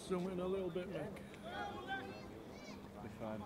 something a little bit, Mick. Be fine.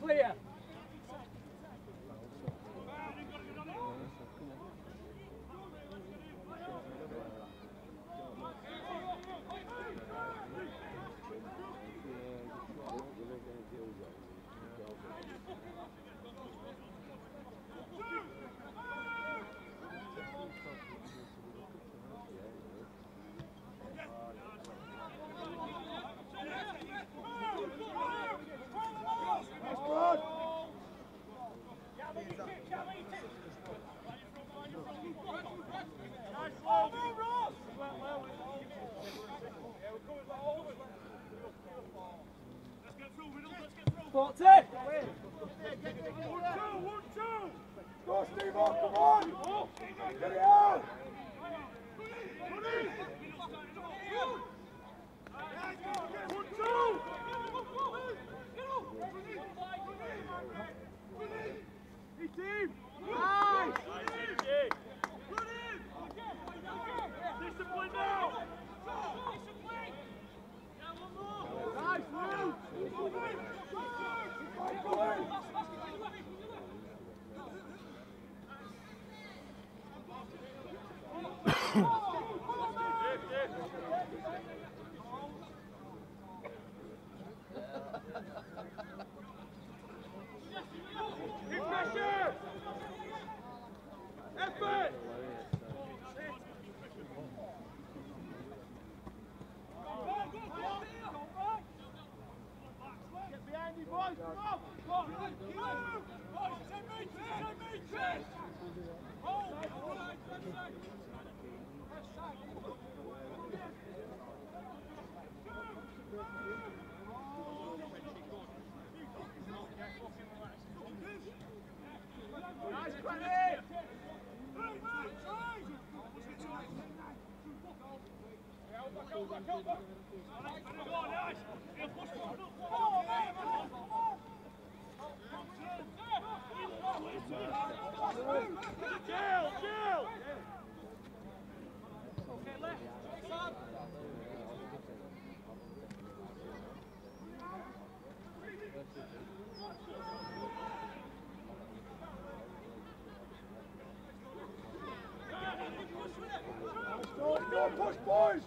Clear. Go, Steve, come on! Get it out! Team! Nice! Discipline now! Nice move! Keep pressure! Effort! Get behind you, boys! Come on! Come on! Boys, 10 meters! Hold! Nice, Cranny! Jill! Okay, left. Go, push, boys!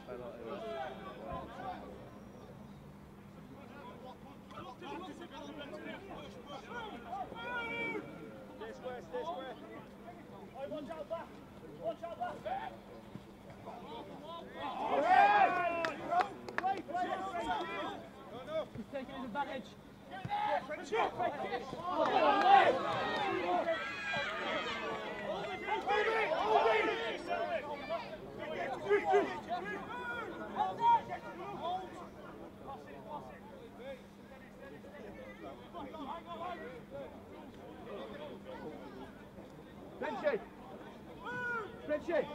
Stay square. Watch out back! He's taking his advantage. Hold it! Frenchy! Frenchy!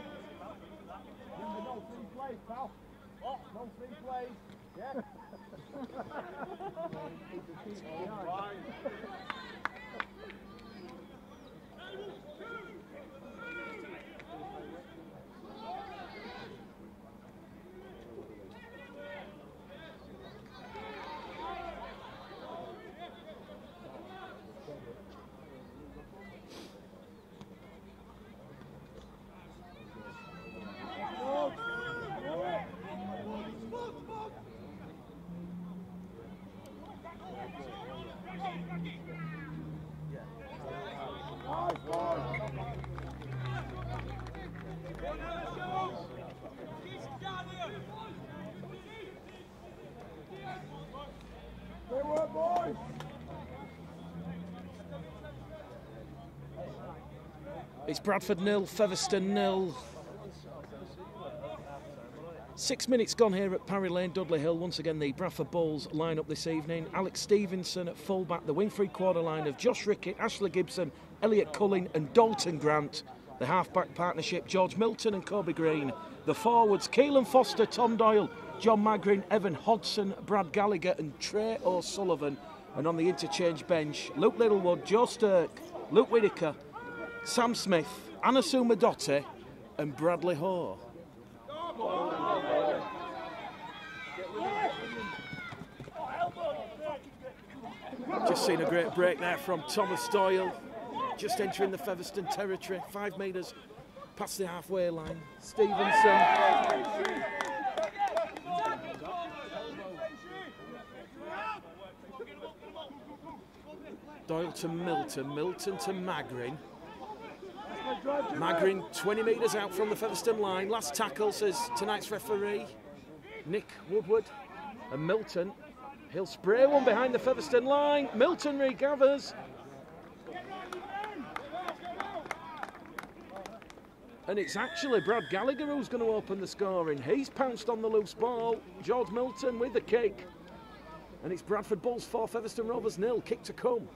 Remember, no free plays, pal. What? No free plays. Yeah? It's Bradford 0, Featherstone 0. 6 minutes gone here at Parry Lane, Dudley Hill. Once again, the Bradford Bulls line up this evening. Alex Stevenson at fullback, the wing three-quarter line of Josh Rickett, Ashley Gibson, Elliot Culling and Dalton Grant. The half-back partnership, George Milton and Kobe Green. The forwards, Keelan Foster, Tom Doyle, John Magrin, Evan Hodson, Brad Gallagher and Trey O'Sullivan. And on the interchange bench, Luke Littlewood, Joe Sturck, Luke Whittaker, Sam Smith, Anasu Madotte and Bradley Hoare. Just seen a great break there from Thomas Doyle, just entering the Featherstone territory, 5 metres past the halfway line. Stevenson. Doyle to Milton, Milton to Magrin. Magrin 20 metres out from the Featherstone line. Last tackle, says tonight's referee, Nick Woodward. And Milton, he'll spray one behind the Featherstone line. Milton regathers. And it's actually Brad Gallagher who's going to open the scoring. He's pounced on the loose ball. George Milton with the kick. And it's Bradford Bulls 4, Featherstone Rovers 0. Kick to come.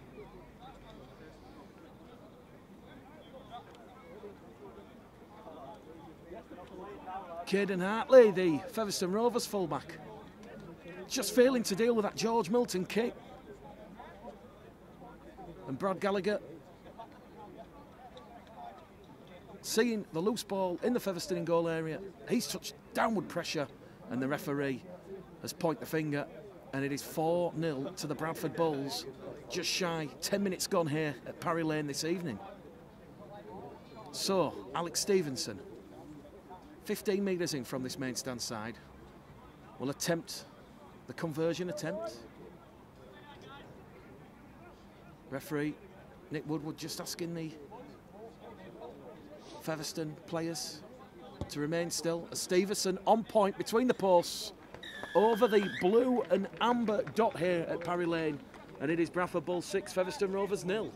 Caden Hartley, the Featherstone Rovers fullback, just failing to deal with that George Milton kick. And Brad Gallagher seeing the loose ball in the Featherstone goal area. He's touched downward pressure and the referee has pointed the finger, and it is 4-0 to the Bradford Bulls. Just shy 10 minutes gone here at Parry Lane this evening. So Alex Stevenson, 15 metres in from this main stand side, will attempt the conversion attempt. Referee Nick Woodward just asking the Featherstone players to remain still. As Stevenson on point between the posts over the blue and amber dot here at Parry Lane, and it is Bradford Bulls 6, Featherstone Rovers 0.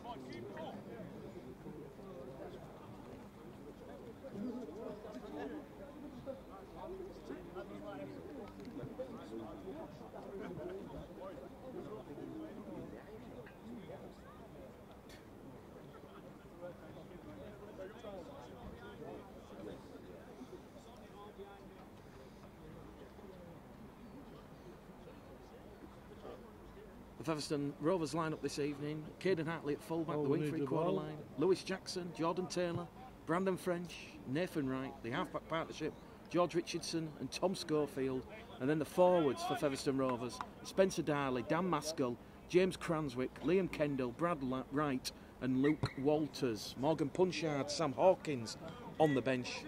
The Featherstone Rovers line up this evening. Caden Hartley at fullback, the wing three-quarter line. Lewis Jackson, Jordan Taylor, Brandon French, Nathan Wright. The half-back partnership, George Richardson and Tom Schofield. And then the forwards for Featherstone Rovers, Spencer Darley, Dan Maskell, James Cranswick, Liam Kendall, Brad Wright and Luke Walters. Morgan Punchard, Sam Hawkins on the bench.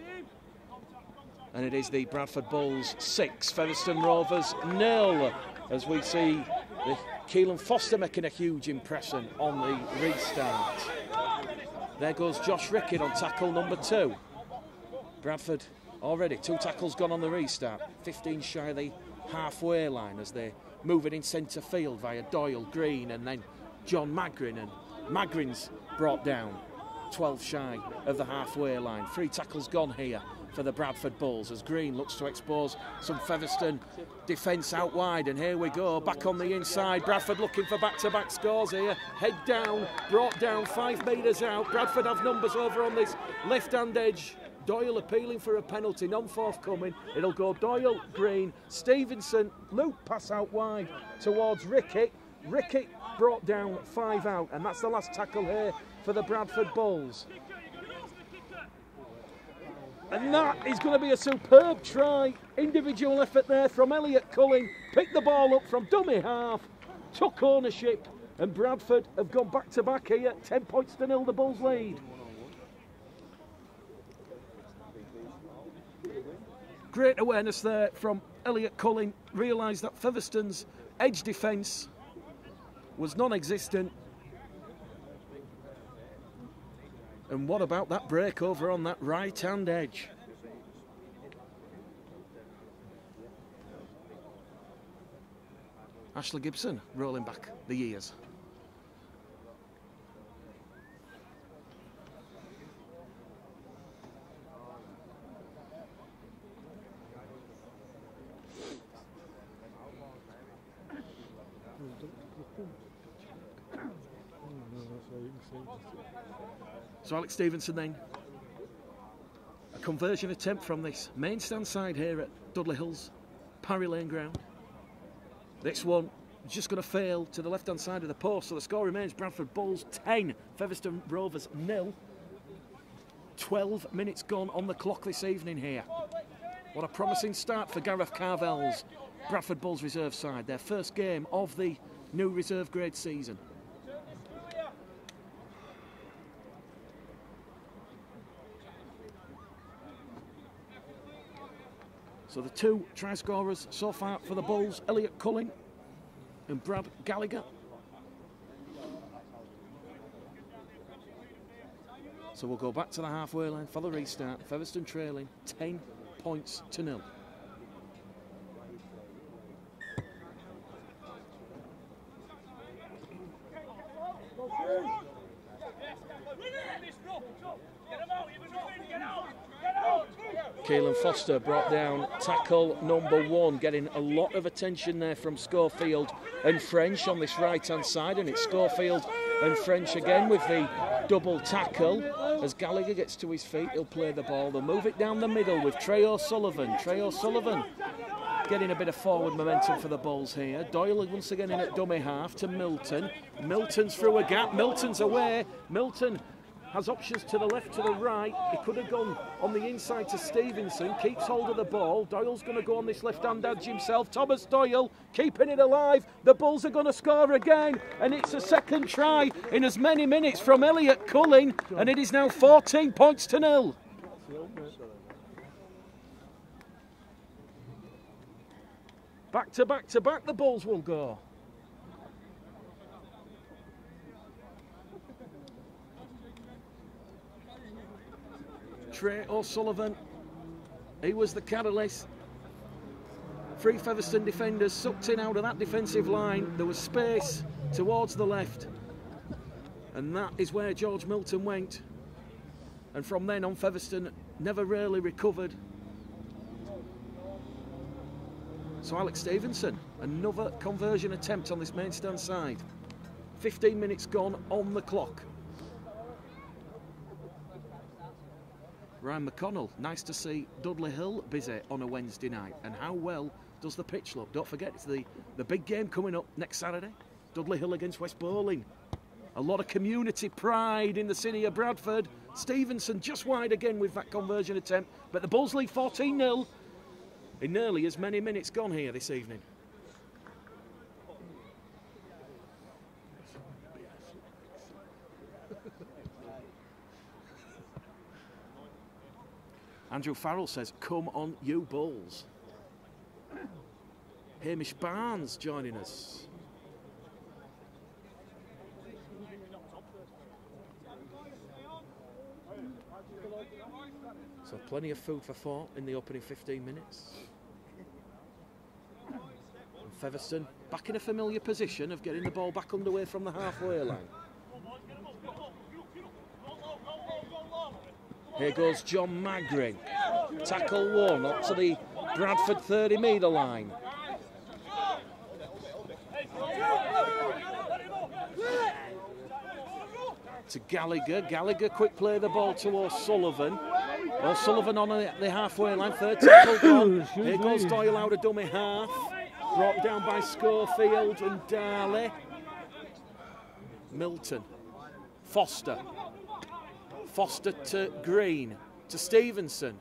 And it is the Bradford Bulls 6, Featherstone Rovers 0, as we see the Keelan Foster making a huge impression on the restart. There goes Josh Rickett on tackle number 2. Bradford already 2 tackles gone on the restart, 15 shy of the halfway line as they move it in centre field via Doyle, Green and then John Magrin, and Magrin's brought down. 12 shy of the halfway line. 3 tackles gone here for the Bradford Bulls as Green looks to expose some Featherstone defence out wide, and here we go, back on the inside. Bradford looking for back-to-back scores here. Head down, brought down 5 metres out. Bradford have numbers over on this left-hand edge. Doyle appealing for a penalty, non-forthcoming. It'll go Doyle, Green, Stevenson, Luke pass out wide towards Rickett. Rickett brought down 5 out, and that's the last tackle here for the Bradford Bulls. And that is going to be a superb try. Individual effort there from Elliot Culling. Picked the ball up from dummy half, took ownership, and Bradford have gone back-to-back here. 10 points to 0, the Bulls lead. Great awareness there from Elliot Culling. Realised that Featherstone's edge defence was non-existent. And what about that break over on that right-hand edge? Ashley Gibson rolling back the years. So Alex Stevenson then, a conversion attempt from this main stand side here at Dudley Hill's Parry Lane ground. This one just going to fail to the left hand side of the post, so the score remains Bradford Bulls 10, Featherstone Rovers 0. 12 minutes gone on the clock this evening here. What a promising start for Gareth Carvel's Bradford Bulls reserve side, their first game of the new reserve grade season. So the 2 try scorers so far for the Bulls, Elliot Culling and Brad Gallagher. So we'll go back to the halfway line for the restart. Featherstone trailing 10 points to 0. Keelan Foster brought down tackle number 1, getting a lot of attention there from Schofield and French on this right-hand side, and it's Schofield and French again with the double tackle. As Gallagher gets to his feet, he'll play the ball. They'll move it down the middle with Trey O'Sullivan. Trey O'Sullivan getting a bit of forward momentum for the Bulls here. Doyle once again in at dummy half to Milton. Milton's through a gap. Milton's away. Milton has options to the left, to the right. He could have gone on the inside to Stevenson. Keeps hold of the ball. Doyle's going to go on this left-hand edge himself. Thomas Doyle keeping it alive. The Bulls are going to score again. And it's a second try in as many minutes from Elliot Culling. And it is now 14 points to 0. Back to back to back the Bulls will go. Trey O'Sullivan, he was the catalyst. 3 Featherstone defenders sucked in out of that defensive line. There was space towards the left, and that is where George Milton went. And from then on, Featherstone never really recovered. So Alex Stevenson, another conversion attempt on this main stand side. 15 minutes gone on the clock. Ryan McConnell, nice to see Dudley Hill busy on a Wednesday night. And how well does the pitch look? Don't forget, it's the big game coming up next Saturday. Dudley Hill against West Bowling. A lot of community pride in the city of Bradford. Stevenson just wide again with that conversion attempt. But the Bulls lead 14-0 in nearly as many minutes gone here this evening. Andrew Farrell says, "Come on, you Bulls." Hamish Barnes joining us. So plenty of food for thought in the opening 15 minutes. And Featherstone back in a familiar position of getting the ball back underway from the halfway line. Here goes John Magrin. Tackle one up to the Bradford 30-metre line. To Gallagher. Gallagher quick play the ball to O'Sullivan. O'Sullivan on the halfway line. Third tackle gone. Here goes Doyle out of dummy half. Brought down by Schofield and Darley. Milton. Foster. Foster to Green. To Stevenson.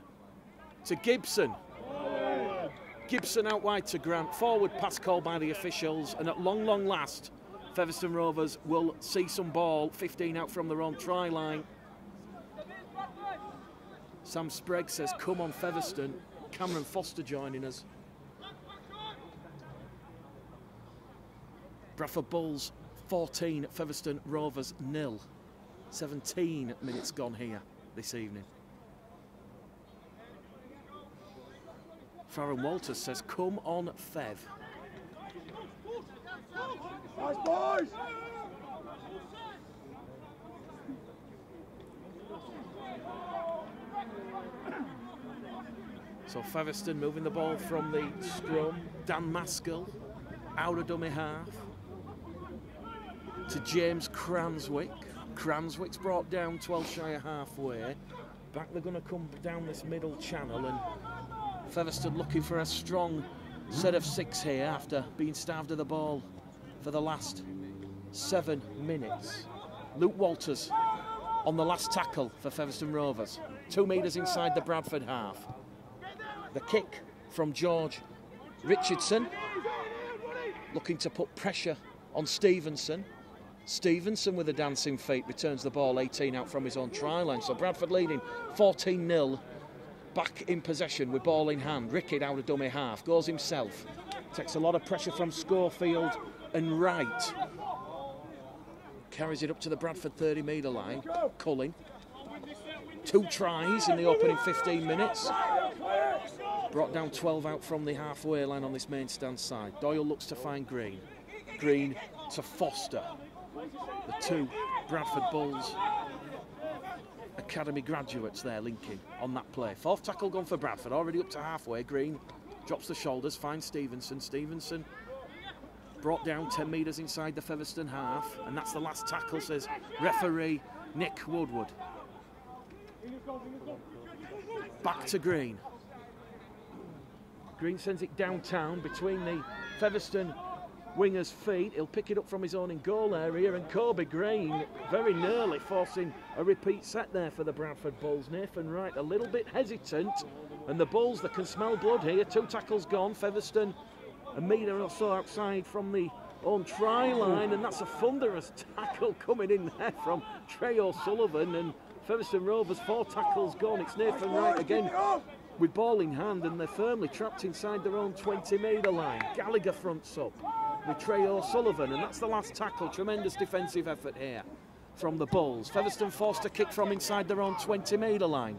To Gibson. Gibson out wide to Grant. Forward pass call by the officials. And at long last, Featherstone Rovers will see some ball. 15 out from their own try line. Sam Sprague says, come on Featherstone. Cameron Foster joining us. Bradford Bulls 14, Featherstone Rovers 0. 17 minutes gone here this evening. Farron Walters says, come on Fev. Nice boys! So Featherstone moving the ball from the scrum. Dan Maskell out of dummy half to James Cranswick. Cranswick's brought down 12 shy of halfway. Back they're going to come down this middle channel, and Featherstone looking for a strong set of 6 here after being starved of the ball for the last 7 minutes. Luke Walters on the last tackle for Featherstone Rovers. 2 metres inside the Bradford half. The kick from George Richardson, looking to put pressure on Stevenson. Stevenson with a dancing feet returns the ball 18 out from his own try line. So Bradford leading 14-0, back in possession with ball in hand. Rickett out of dummy half, goes himself. Takes a lot of pressure from Schofield and Wright. Carries it up to the Bradford 30-metre line. Cullen. 2 tries in the opening 15 minutes. Brought down 12 out from the halfway line on this main stand side. Doyle looks to find Green. Green to Foster. The 2 Bradford Bulls academy graduates there linking on that play. 4th tackle gone for Bradford, already up to halfway. Green drops the shoulders, finds Stevenson. Stevenson brought down 10 metres inside the Featherstone half, and that's the last tackle, says referee Nick Woodward. Back to Green. Green sends it downtown between the Featherstone winger's feet. He'll pick it up from his own in goal area, and Kobe Green very nearly forcing a repeat set there for the Bradford Bulls. Nathan Wright a little bit hesitant, and the Bulls, they can smell blood here. 2 tackles gone. Featherstone a metre or so outside from the own try line, and that's a thunderous tackle coming in there from Trey O'Sullivan, and Featherstone Rovers 4 tackles gone. It's Nathan Wright again with ball in hand, and they're firmly trapped inside their own 20-metre line. Gallagher fronts up with Trey O'Sullivan, and that's the last tackle. Tremendous defensive effort here from the Bulls. Featherstone forced a kick from inside their own 20-metre line.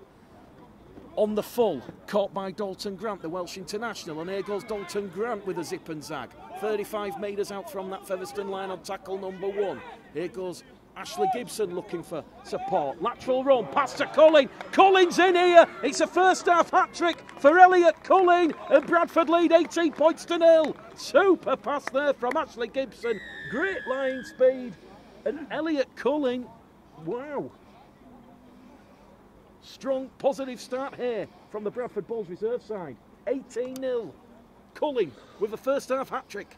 On the full, caught by Dalton Grant, the Welsh international, and here goes Dalton Grant with a zip and zag. 35 metres out from that Featherstone line on tackle number 1. Here goes Ashley Gibson looking for support. Lateral run, pass to Cullen. Cullen's in here. It's a first half hat-trick for Elliot Cullen, and Bradford lead 18 points to 0. Super pass there from Ashley Gibson. Great line speed. And Elliot Cullen, wow. Strong, positive start here from the Bradford Bulls reserve side. 18-0. Cullen with the first half hat-trick.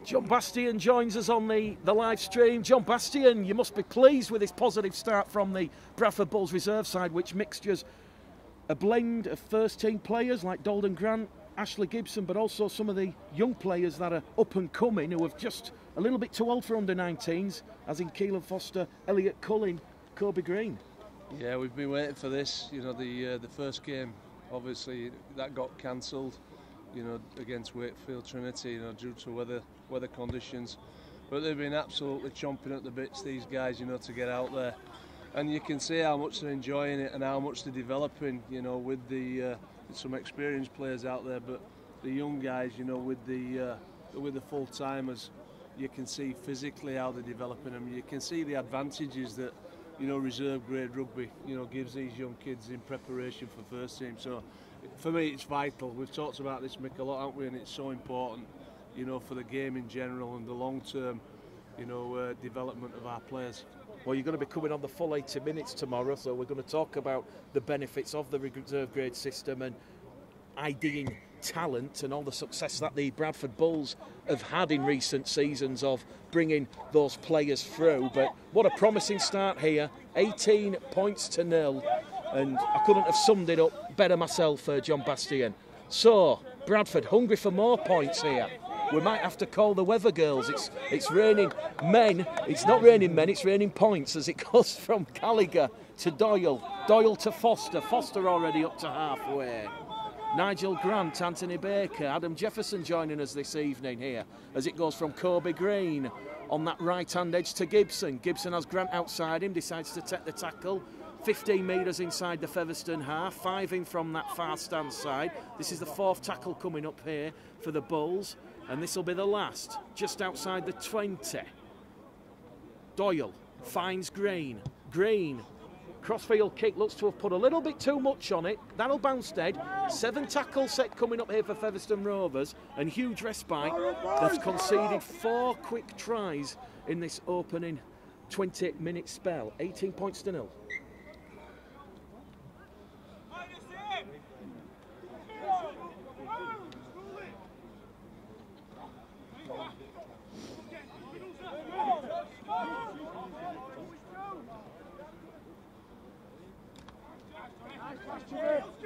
John Bastian joins us on the live stream. John Bastian, you must be pleased with this positive start from the Bradford Bulls reserve side, which mixtures a blend of first-team players like Dalton Grant, Ashley Gibson, but also some of the young players that are up and coming who are just a little bit too old for under-19s, as in Keelan Foster, Elliot Cullen, Kobe Green. Yeah, we've been waiting for this. You know, the first game, obviously, that got cancelled. you know, against Wakefield Trinity, you know, due to weather conditions. But they've been absolutely chomping at the bits, these guys, you know, to get out there. And you can see how much they're enjoying it and how much they're developing, you know, with some experienced players out there, but the young guys, you know, with the full timers, you can see physically how they're developing them. You can see the advantages that, you know, reserve grade rugby, you know, gives these young kids in preparation for first team. So for me, it's vital. We've talked about this, Mick, a lot, haven't we? And it's so important, you know, for the game in general and the long-term, you know, development of our players. Well, you're going to be coming on the full 80 minutes tomorrow, so we're going to talk about the benefits of the reserve grade system and IDing talent and all the success that the Bradford Bulls have had in recent seasons of bringing those players through. But what a promising start here, 18 points to 0, and I couldn't have summed it up better myself, John Bastian. So, Bradford hungry for more points here. We might have to call the weather girls. It's raining men. It's not raining men, it's raining points as it goes from Gallagher to Doyle. Doyle to Foster. Foster already up to halfway. Nigel Grant, Anthony Baker, Adam Jefferson joining us this evening here as it goes from Kobe Green on that right-hand edge to Gibson. Gibson has Grant outside him, decides to take the tackle. 15 metres inside the Featherstone half, 5 in from that far stand side. This is the 4th tackle coming up here for the Bulls, and this will be the last, just outside the 20. Doyle finds Green. Green, crossfield kick, looks to have put a little bit too much on it. That'll bounce dead. 7 tackle set coming up here for Featherstone Rovers, and huge respite. They've conceded 4 quick tries in this opening 20-minute spell. 18 points to 0.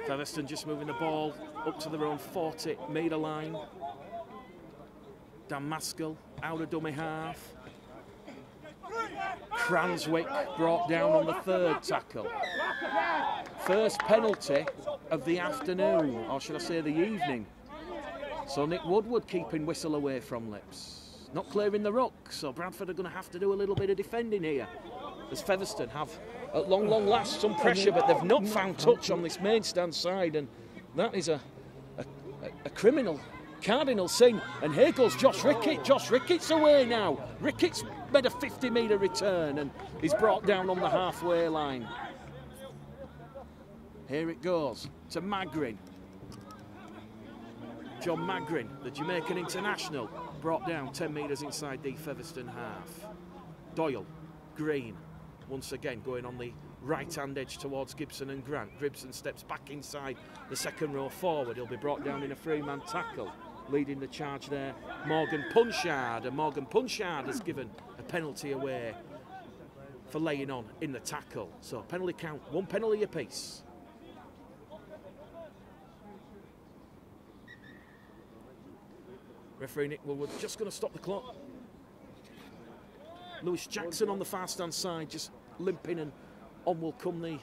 Featherstone just moving the ball up to their own 40-metre line. Dan Maskell out of dummy half. Cranswick brought down on the 3rd tackle. First penalty of the afternoon, or should I say the evening. So Nick Woodward keeping whistle away from lips. Not clearing the ruck, so Bradford are going to have to do a little bit of defending here, as Featherstone have, at long last, some pressure, but they've not found touch on this main stand side, and that is a criminal, cardinal sin. And here goes Josh Rickett. Josh Rickett's away now. Rickett's made a 50-metre return, and he's brought down on the halfway line. Here it goes to Magrin. John Magrin, the Jamaican international, brought down 10 metres inside the Featherstone half. Doyle, Green, once again going on the right-hand edge towards Gibson and Grant. Gibson steps back inside the second row forward. He'll be brought down in a 3-man tackle. Leading the charge there, Morgan Punchard. And Morgan Punchard has given a penalty away for laying on in the tackle. So penalty count, 1 penalty apiece. Referee Nick Woodward just going to stop the clock. Lewis Jackson on the far stand side, just limping, and on will come the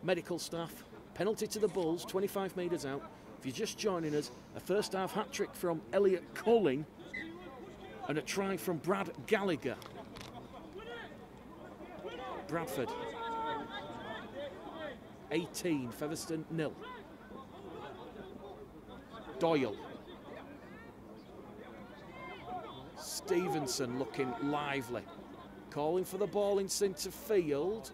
medical staff. Penalty to the Bulls, 25 metres out. If you're just joining us, a first half hat-trick from Elliot Culling and a try from Brad Gallagher. Bradford 18, Featherstone 0. Doyle. Stevenson looking lively. Calling for the ball in centre field.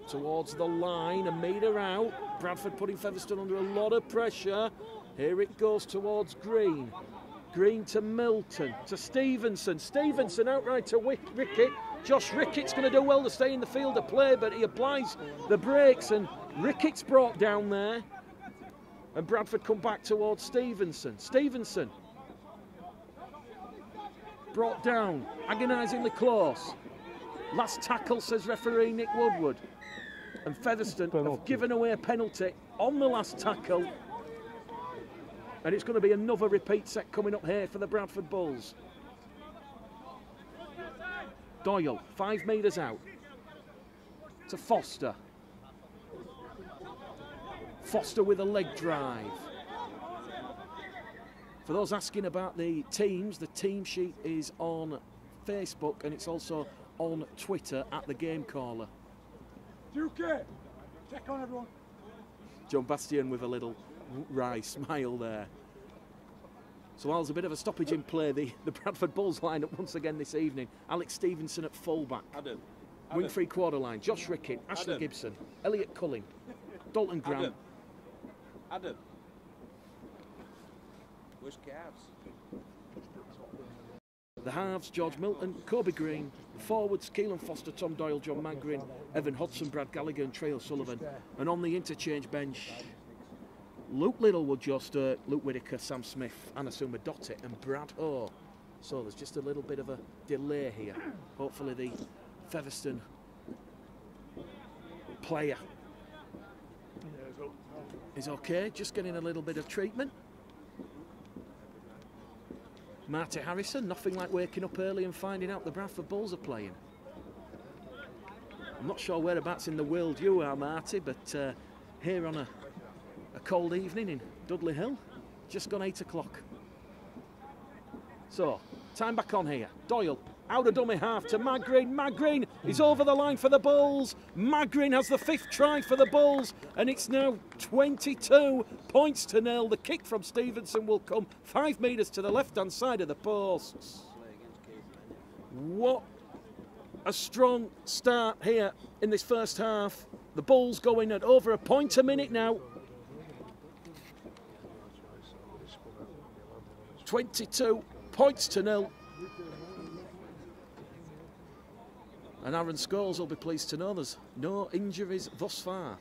Towards the line, a metre out. Bradford putting Featherstone under a lot of pressure. Here it goes towards Green. Green to Milton, to Stevenson. Stevenson outright to Rickett. Josh Rickett's going to do well to stay in the field of play, but he applies the brakes, and Rickett's brought down there. And Bradford come back towards Stevenson. Stevenson brought down, agonisingly close. Last tackle, says referee Nick Woodward. And Featherstone have given away a penalty on the last tackle. And it's going to be another repeat set coming up here for the Bradford Bulls. Doyle, 5 metres out. To Foster. Foster with a leg drive. For those asking about the teams, the team sheet is on Facebook and it's also on Twitter at the Game Caller. Duque, check on everyone. John Bastian with a little wry smile there. So while there's a bit of a stoppage in play, the Bradford Bulls line up once again this evening. Alex Stevenson at fullback. Adam. Wing free quarter line. Josh Rickett, Ashley Gibson, Elliot Culling, Dalton Grant. Adam. Where's Cavs? The halves, George Milton, Kobe Green. Forwards, Keelan Foster, Tom Doyle, John Magrin, Evan Hodson, Brad Gallagher and Trey O'Sullivan. And on the interchange bench, Luke Littlewood, Joe Sturt, Luke Whittaker, Sam Smith, Anasuma Dottett and Brad Ho. So there's just a little bit of a delay here. Hopefully the Featherstone player is okay, just getting a little bit of treatment. Marty Harrison, nothing like waking up early and finding out the Bradford Bulls are playing. I'm not sure whereabouts in the world you are, Marty, but here on a cold evening in Dudley Hill, just gone 8 o'clock. So, time back on here. Doyle, out of dummy half to Magrin. Magrin is over the line for the Bulls. Magrin has the 5th try for the Bulls, and it's now 22 points to 0. The kick from Stevenson will come 5 metres to the left-hand side of the posts. What a strong start here in this first half. The Bulls going at over a point a minute now. 22 points to 0. And Aaron Scholes will be pleased to know there's no injuries thus far.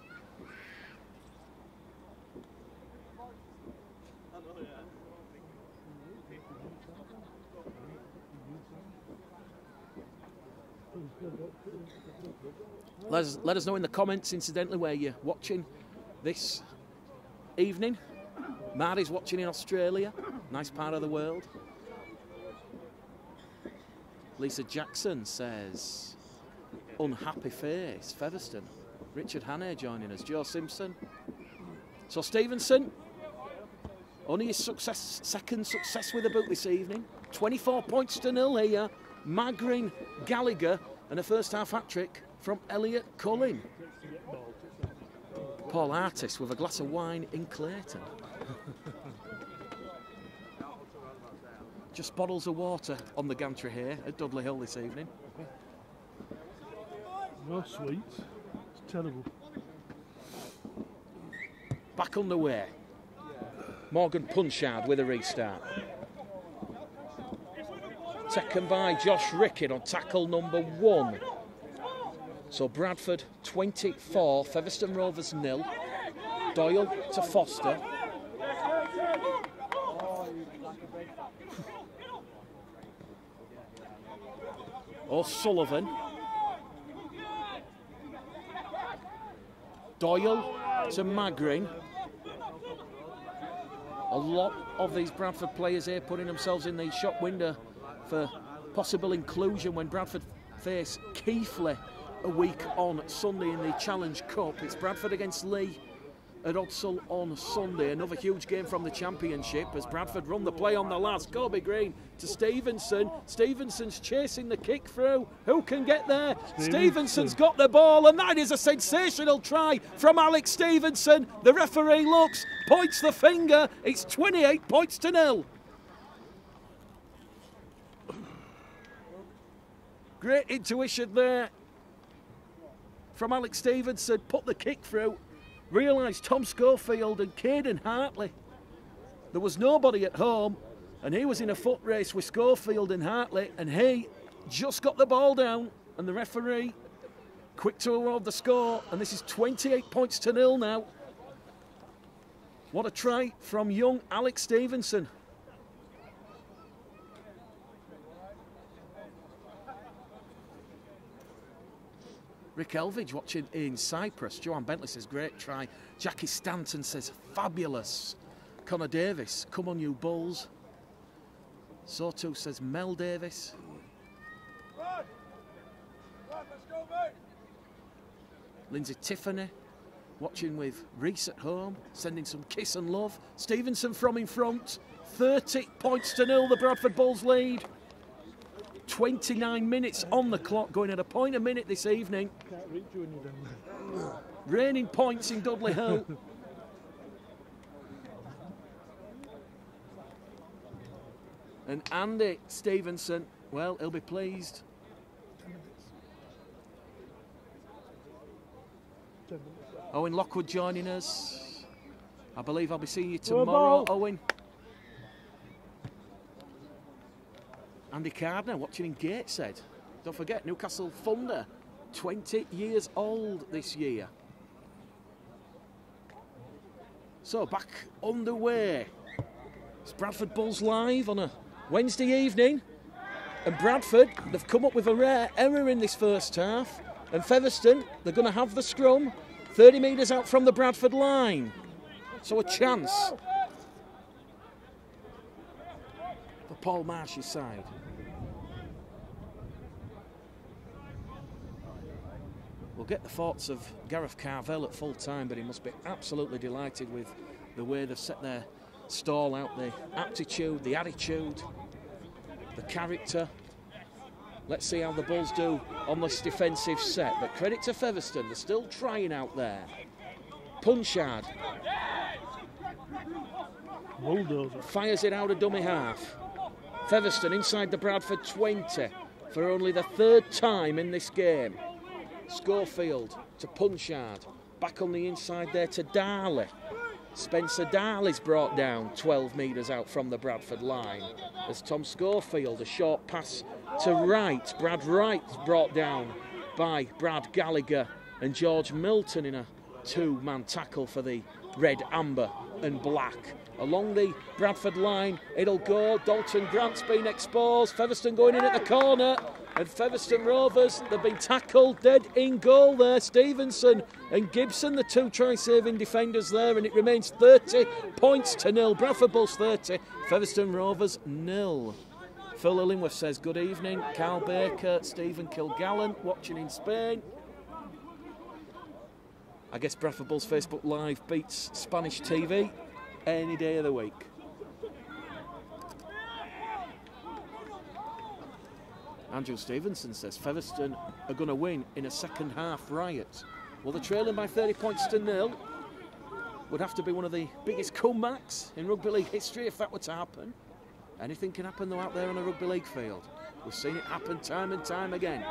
Let us know in the comments, incidentally, where you're watching this evening. Marty's watching in Australia, nice part of the world. Lisa Jackson says, unhappy face, Featherstone. Richard Hannay joining us, Joe Simpson. So Stevenson, only his second success with the boot this evening. 24 points to 0 here. Magrin, Gallagher, and a first half hat-trick from Elliot Culling. Paul Artis with a glass of wine in Clayton. Just bottles of water on the gantry here at Dudley Hill this evening. No sweets. It's terrible. Back underway. Morgan Punchard with a restart. Taken by Josh Rickett on tackle number 1. So Bradford 24, Featherstone Rovers 0. Doyle to Foster. O'Sullivan. Doyle to Magrin. A lot of these Bradford players here putting themselves in the shop window for possible inclusion when Bradford face Keighley a week on Sunday in the Challenge Cup. It's Bradford against Lee at Odsall on Sunday. Another huge game from the Championship as Bradford run the play on the last. Kobe Green to Stevenson. Stevenson's chasing the kick through. Who can get there? Stevenson's got the ball, and that is a sensational try from Alex Stevenson. The referee looks, points the finger. It's 28 points to 0. Great intuition there from Alex Stevenson. Put the kick through. Realised Tom Schofield and Caden Hartley. There was nobody at home, and he was in a foot race with Schofield and Hartley, and he just got the ball down, and the referee quick to award the score, and this is 28 points to 0 now. What a try from young Alex Stevenson. Rick Elvidge watching in Cyprus. Joanne Bentley says, great try. Jackie Stanton says, fabulous. Connor Davis, come on you Bulls. So too says Mel Davis. Let's go, mate. Lindsay Tiffany. watching with Reese at home, sending some kiss and love. Stevenson from in front, 30 points to 0, the Bradford Bulls lead. 29 minutes on the clock, going at a point a minute this evening. Can't reach you when you're down there. Raining points in Dudley Hill. And Andy Stevenson, well, he'll be pleased. 10 minutes. Owen Lockwood joining us. I believe I'll be seeing you tomorrow, Owen. Andy Gardner watching in Gateshead. Don't forget, Newcastle Thunder, 20 years old this year. So back underway. It's Bradford Bulls live on a Wednesday evening. And Bradford, they've come up with a rare error in this first half. And Featherstone, they're going to have the scrum 30 metres out from the Bradford line. So a chance for Paul Marsh's side. We'll get the thoughts of Gareth Carvell at full time, but he must be absolutely delighted with the way they've set their stall out, the aptitude, the attitude, the character. Let's see how the Bulls do on this defensive set. But credit to Featherstone, they're still trying out there. Punchard Bulldozer. fires it out of dummy half. Featherstone inside the Bradford 20 for only the third time in this game. Schofield to Punchard, back on the inside there to Darley. Spencer Darley's brought down 12 metres out from the Bradford line. As Tom Schofield, a short pass to Wright. Brad Wright's brought down by Brad Gallagher and George Milton in a two-man tackle for the red, amber and black. Along the Bradford line, it'll go. Dalton Grant's been exposed. Featherstone going in at the corner. And Featherstone Rovers, they've been tackled dead in goal there. Stevenson and Gibson, the two try-saving defenders there, and it remains 30 points to 0. Bradford Bulls 30, Featherstone Rovers 0. Phil Illingworth says good evening. Carl Baker, Stephen Kilgallen watching in Spain. I guess Bradford Bulls Facebook Live beats Spanish TV any day of the week. Andrew Stevenson says Featherstone are going to win in a second half riot. Well, they're trailing by 30 points to 0. Would have to be one of the biggest comebacks in rugby league history if that were to happen. Anything can happen though out there on a rugby league field. We've seen it happen time and time again.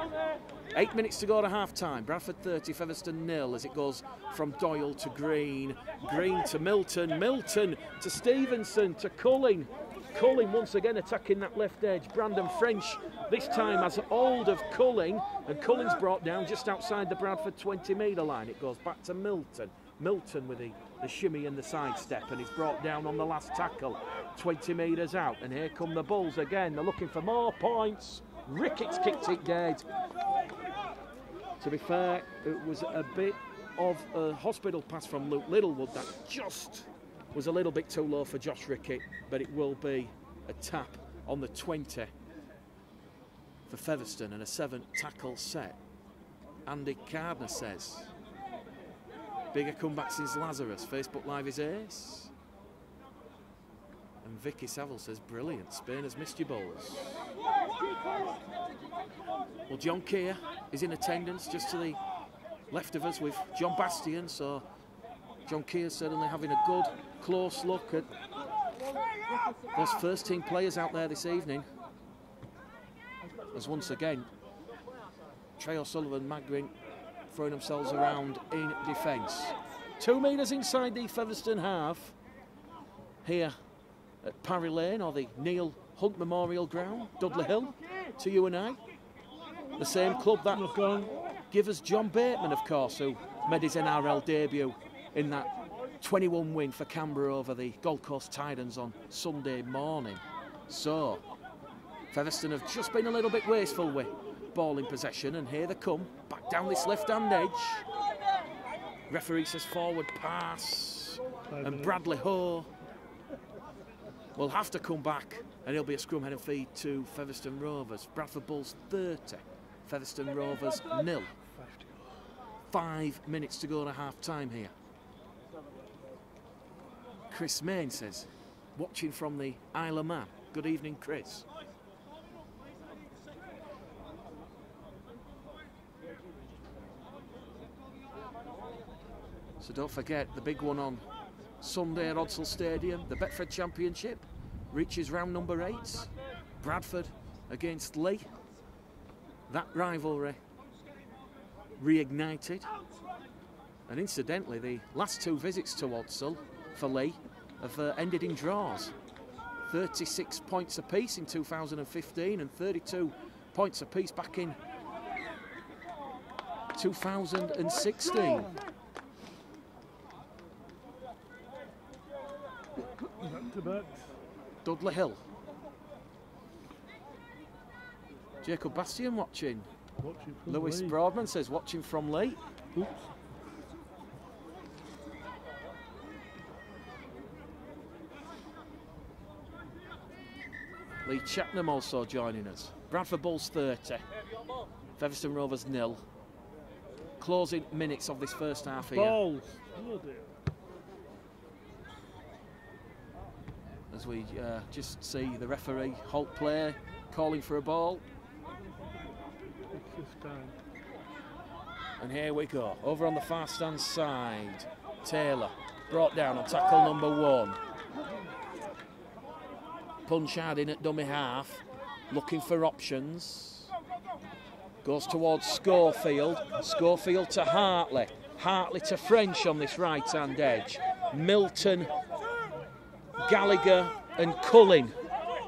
8 minutes to go to half time. Bradford 30, Featherstone 0 as it goes from Doyle to Green. Green to Milton. Milton to Stevenson to Culling. Culling once again attacking that left edge. Brandon French this time has hold of Culling, and Culling's brought down just outside the Bradford 20-metre line. It goes back to Milton. Milton with the shimmy and the sidestep, and he's brought down on the last tackle. 20 metres out, and here come the Bulls again. They're looking for more points. Ricketts kicked it dead. To be fair, it was a bit of a hospital pass from Luke Littlewood that just was a little bit too low for Josh Rickett, but it will be a tap on the 20 for Featherstone and a 7-tackle set. Andy Gardner says, bigger comeback since Lazarus. Facebook Live is ace. And Vicky Saville says, brilliant. Spain has missed you, Bulls. Well, John Keir is in attendance just to the left of us with John Bastian, so John Keir certainly having a good close look at those first team players out there this evening. As once again, Trey O'Sullivan, Magrin throwing themselves around in defence. 2 metres inside the Featherstone half here at Parry Lane, or the Neil Hunt Memorial Ground, Dudley Hill, to you and I. The same club that give us John Bateman, of course, who made his NRL debut in that 21 win for Canberra over the Gold Coast Titans on Sunday morning. So, Featherstone have just been a little bit wasteful with ball in possession, and here they come, back down this left-hand edge. Referee says forward pass, and Bradley Ho will have to come back, and it'll be a scrum head and feed to Featherstone Rovers. Bradford Bulls 30, Featherstone Rovers 0. 5 minutes to go to half time here. Chris Main says, watching from the Isle of Man. Good evening, Chris. So don't forget the big one on Sunday at Odsal Stadium, the Betfred Championship reaches round number 8. Bradford against Lee. That rivalry reignited. And incidentally, the last 2 visits to Odsal for Lee have ended in draws. 36 points apiece in 2015 and 32 points apiece back in 2016. Back-to-back. Dudley Hill. Jacob Bastian watching. Lewis Lee. Broadman says watching from Lee. Oops. Lee Chapman also joining us. Bradford Bulls 30. Featherstone Rovers 0. Closing minutes of this first half here. Balls. Oh dear. As we just see the referee halt play, calling for a ball. It's this time. And here we go. Over on the far stand side. Taylor brought down on tackle number 1. Punchard in at dummy half, looking for options. Goes towards Schofield. Schofield to Hartley. Hartley to French on this right-hand edge. Milton, Gallagher and Cullen,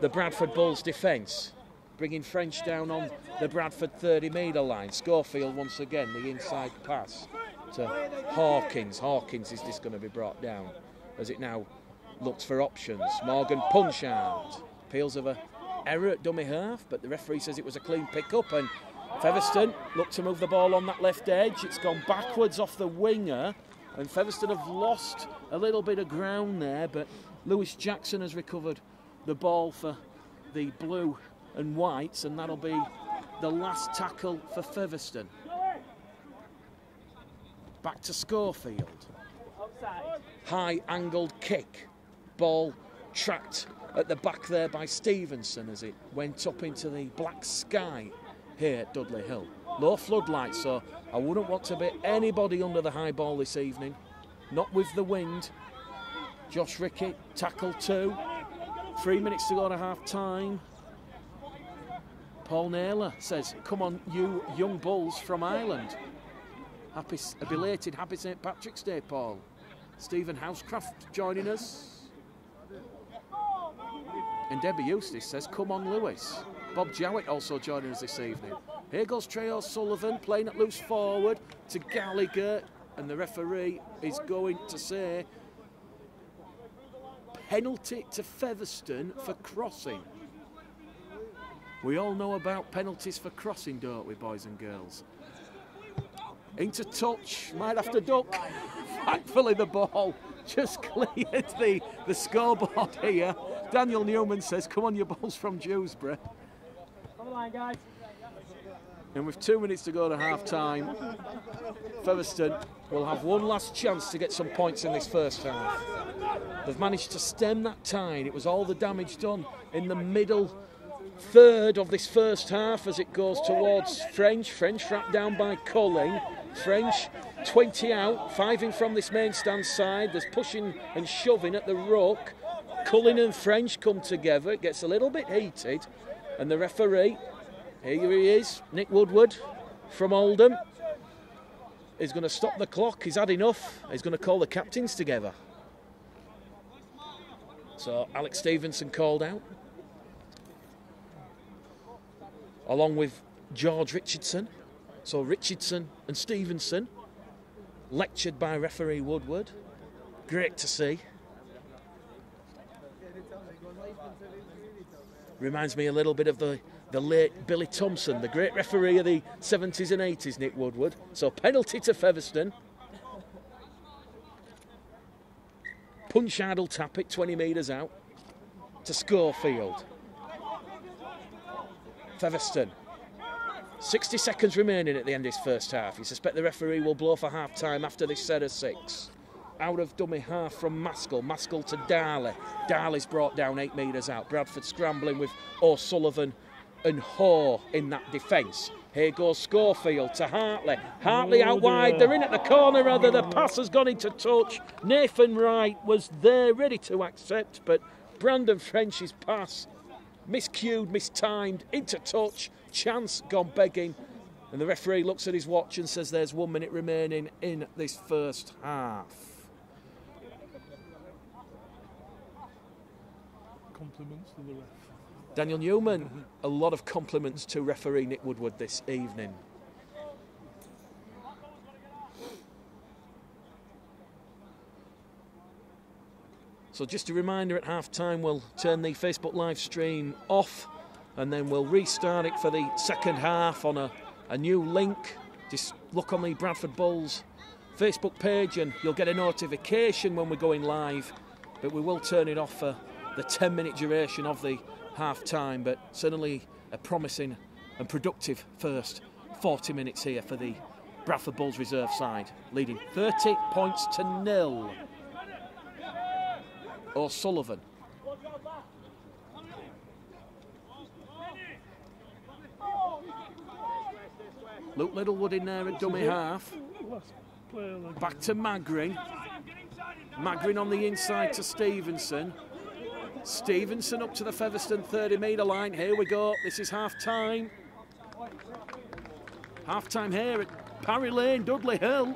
the Bradford Bulls defence. Bringing French down on the Bradford 30-metre line. Schofield once again, the inside pass to Hawkins. Hawkins is just going to be brought down as it now looks for options. Morgan Punchard. Appeals of an error at dummy half, but the referee says it was a clean pick-up, and Featherstone looked to move the ball on that left edge. It's gone backwards off the winger, and Featherstone have lost a little bit of ground there, but Lewis Jackson has recovered the ball for the blue and whites, and that'll be the last tackle for Featherstone. Back to Schofield. High angled kick. Ball tracked at the back there by Stevenson as it went up into the black sky here at Dudley Hill. Low floodlights, so I wouldn't want to be anybody under the high ball this evening. Not with the wind. Josh Rickett, tackle 2. 3 minutes to go to half time. Paul Naylor says, come on you young Bulls from Ireland. A belated happy St Patrick's Day, Paul. Stephen Housecraft joining us. And Debbie Eustace says, come on Lewis. Bob Jowett also joining us this evening. Here goes Trey O'Sullivan playing it loose forward to Gallagher, and the referee is going to say penalty to Featherstone for crossing. We all know about penalties for crossing, don't we, boys and girls? Into touch, might have to duck. Thankfully the ball just cleared the scoreboard here. Daniel Newman says, come on you Bulls from Dewsbury. Come on, guys. And with 2 minutes to go to half time, Featherstone will have one last chance to get some points in this first half. They've managed to stem that tide. It was all the damage done in the middle third of this first half as it goes towards French. French wrapped down by Culling. French 20 out, 5 in from this main stand side. There's pushing and shoving at the ruck. Culling and French come together. It gets a little bit heated, and the referee, here he is, Nick Woodward from Oldham, is going to stop the clock. He's had enough. He's going to call the captains together. So Alex Stevenson called out, along with George Richardson. So Richardson and Stevenson, lectured by referee Woodward. Great to see. Reminds me a little bit of the late Billy Thompson, the great referee of the 70s and 80s, Nick Woodward. So penalty to Featherstone. Punchard will tap it 20 metres out to Schofield. Featherstone 60 seconds remaining at the end of this first half. You suspect the referee will blow for half-time after this set of 6. Out of dummy half from Maskell. Maskell to Darley. Darley's brought down 8 metres out. Bradford scrambling with O'Sullivan and Hoare in that defence. Here goes Schofield to Hartley. Hartley out wide. They're in at the corner rather. The pass has gone into touch. Nathan Wright was there ready to accept, but Brandon French's pass miscued, mistimed, into touch. Chance gone begging. And the referee looks at his watch and says there's 1 minute remaining in this first half. Compliments to the ref. Daniel Newman, a lot of compliments to referee Nick Woodward this evening. So just a reminder, at half-time we'll turn the Facebook live stream off and then we'll restart it for the second half on a new link. Just look on the Bradford Bulls Facebook page and you'll get a notification when we're going live, but we will turn it off for the 10-minute duration of the half-time, but certainly a promising and productive first 40 minutes here for the Bradford Bulls reserve side, leading 30 points to 0. O'Sullivan. Luke Littlewood in there at dummy half. Back to Magrin. Magrin on the inside to Stevenson. Stevenson up to the Featherstone 30-metre line. Here we go. This is half-time. Half-time here at Parry Lane, Dudley Hill.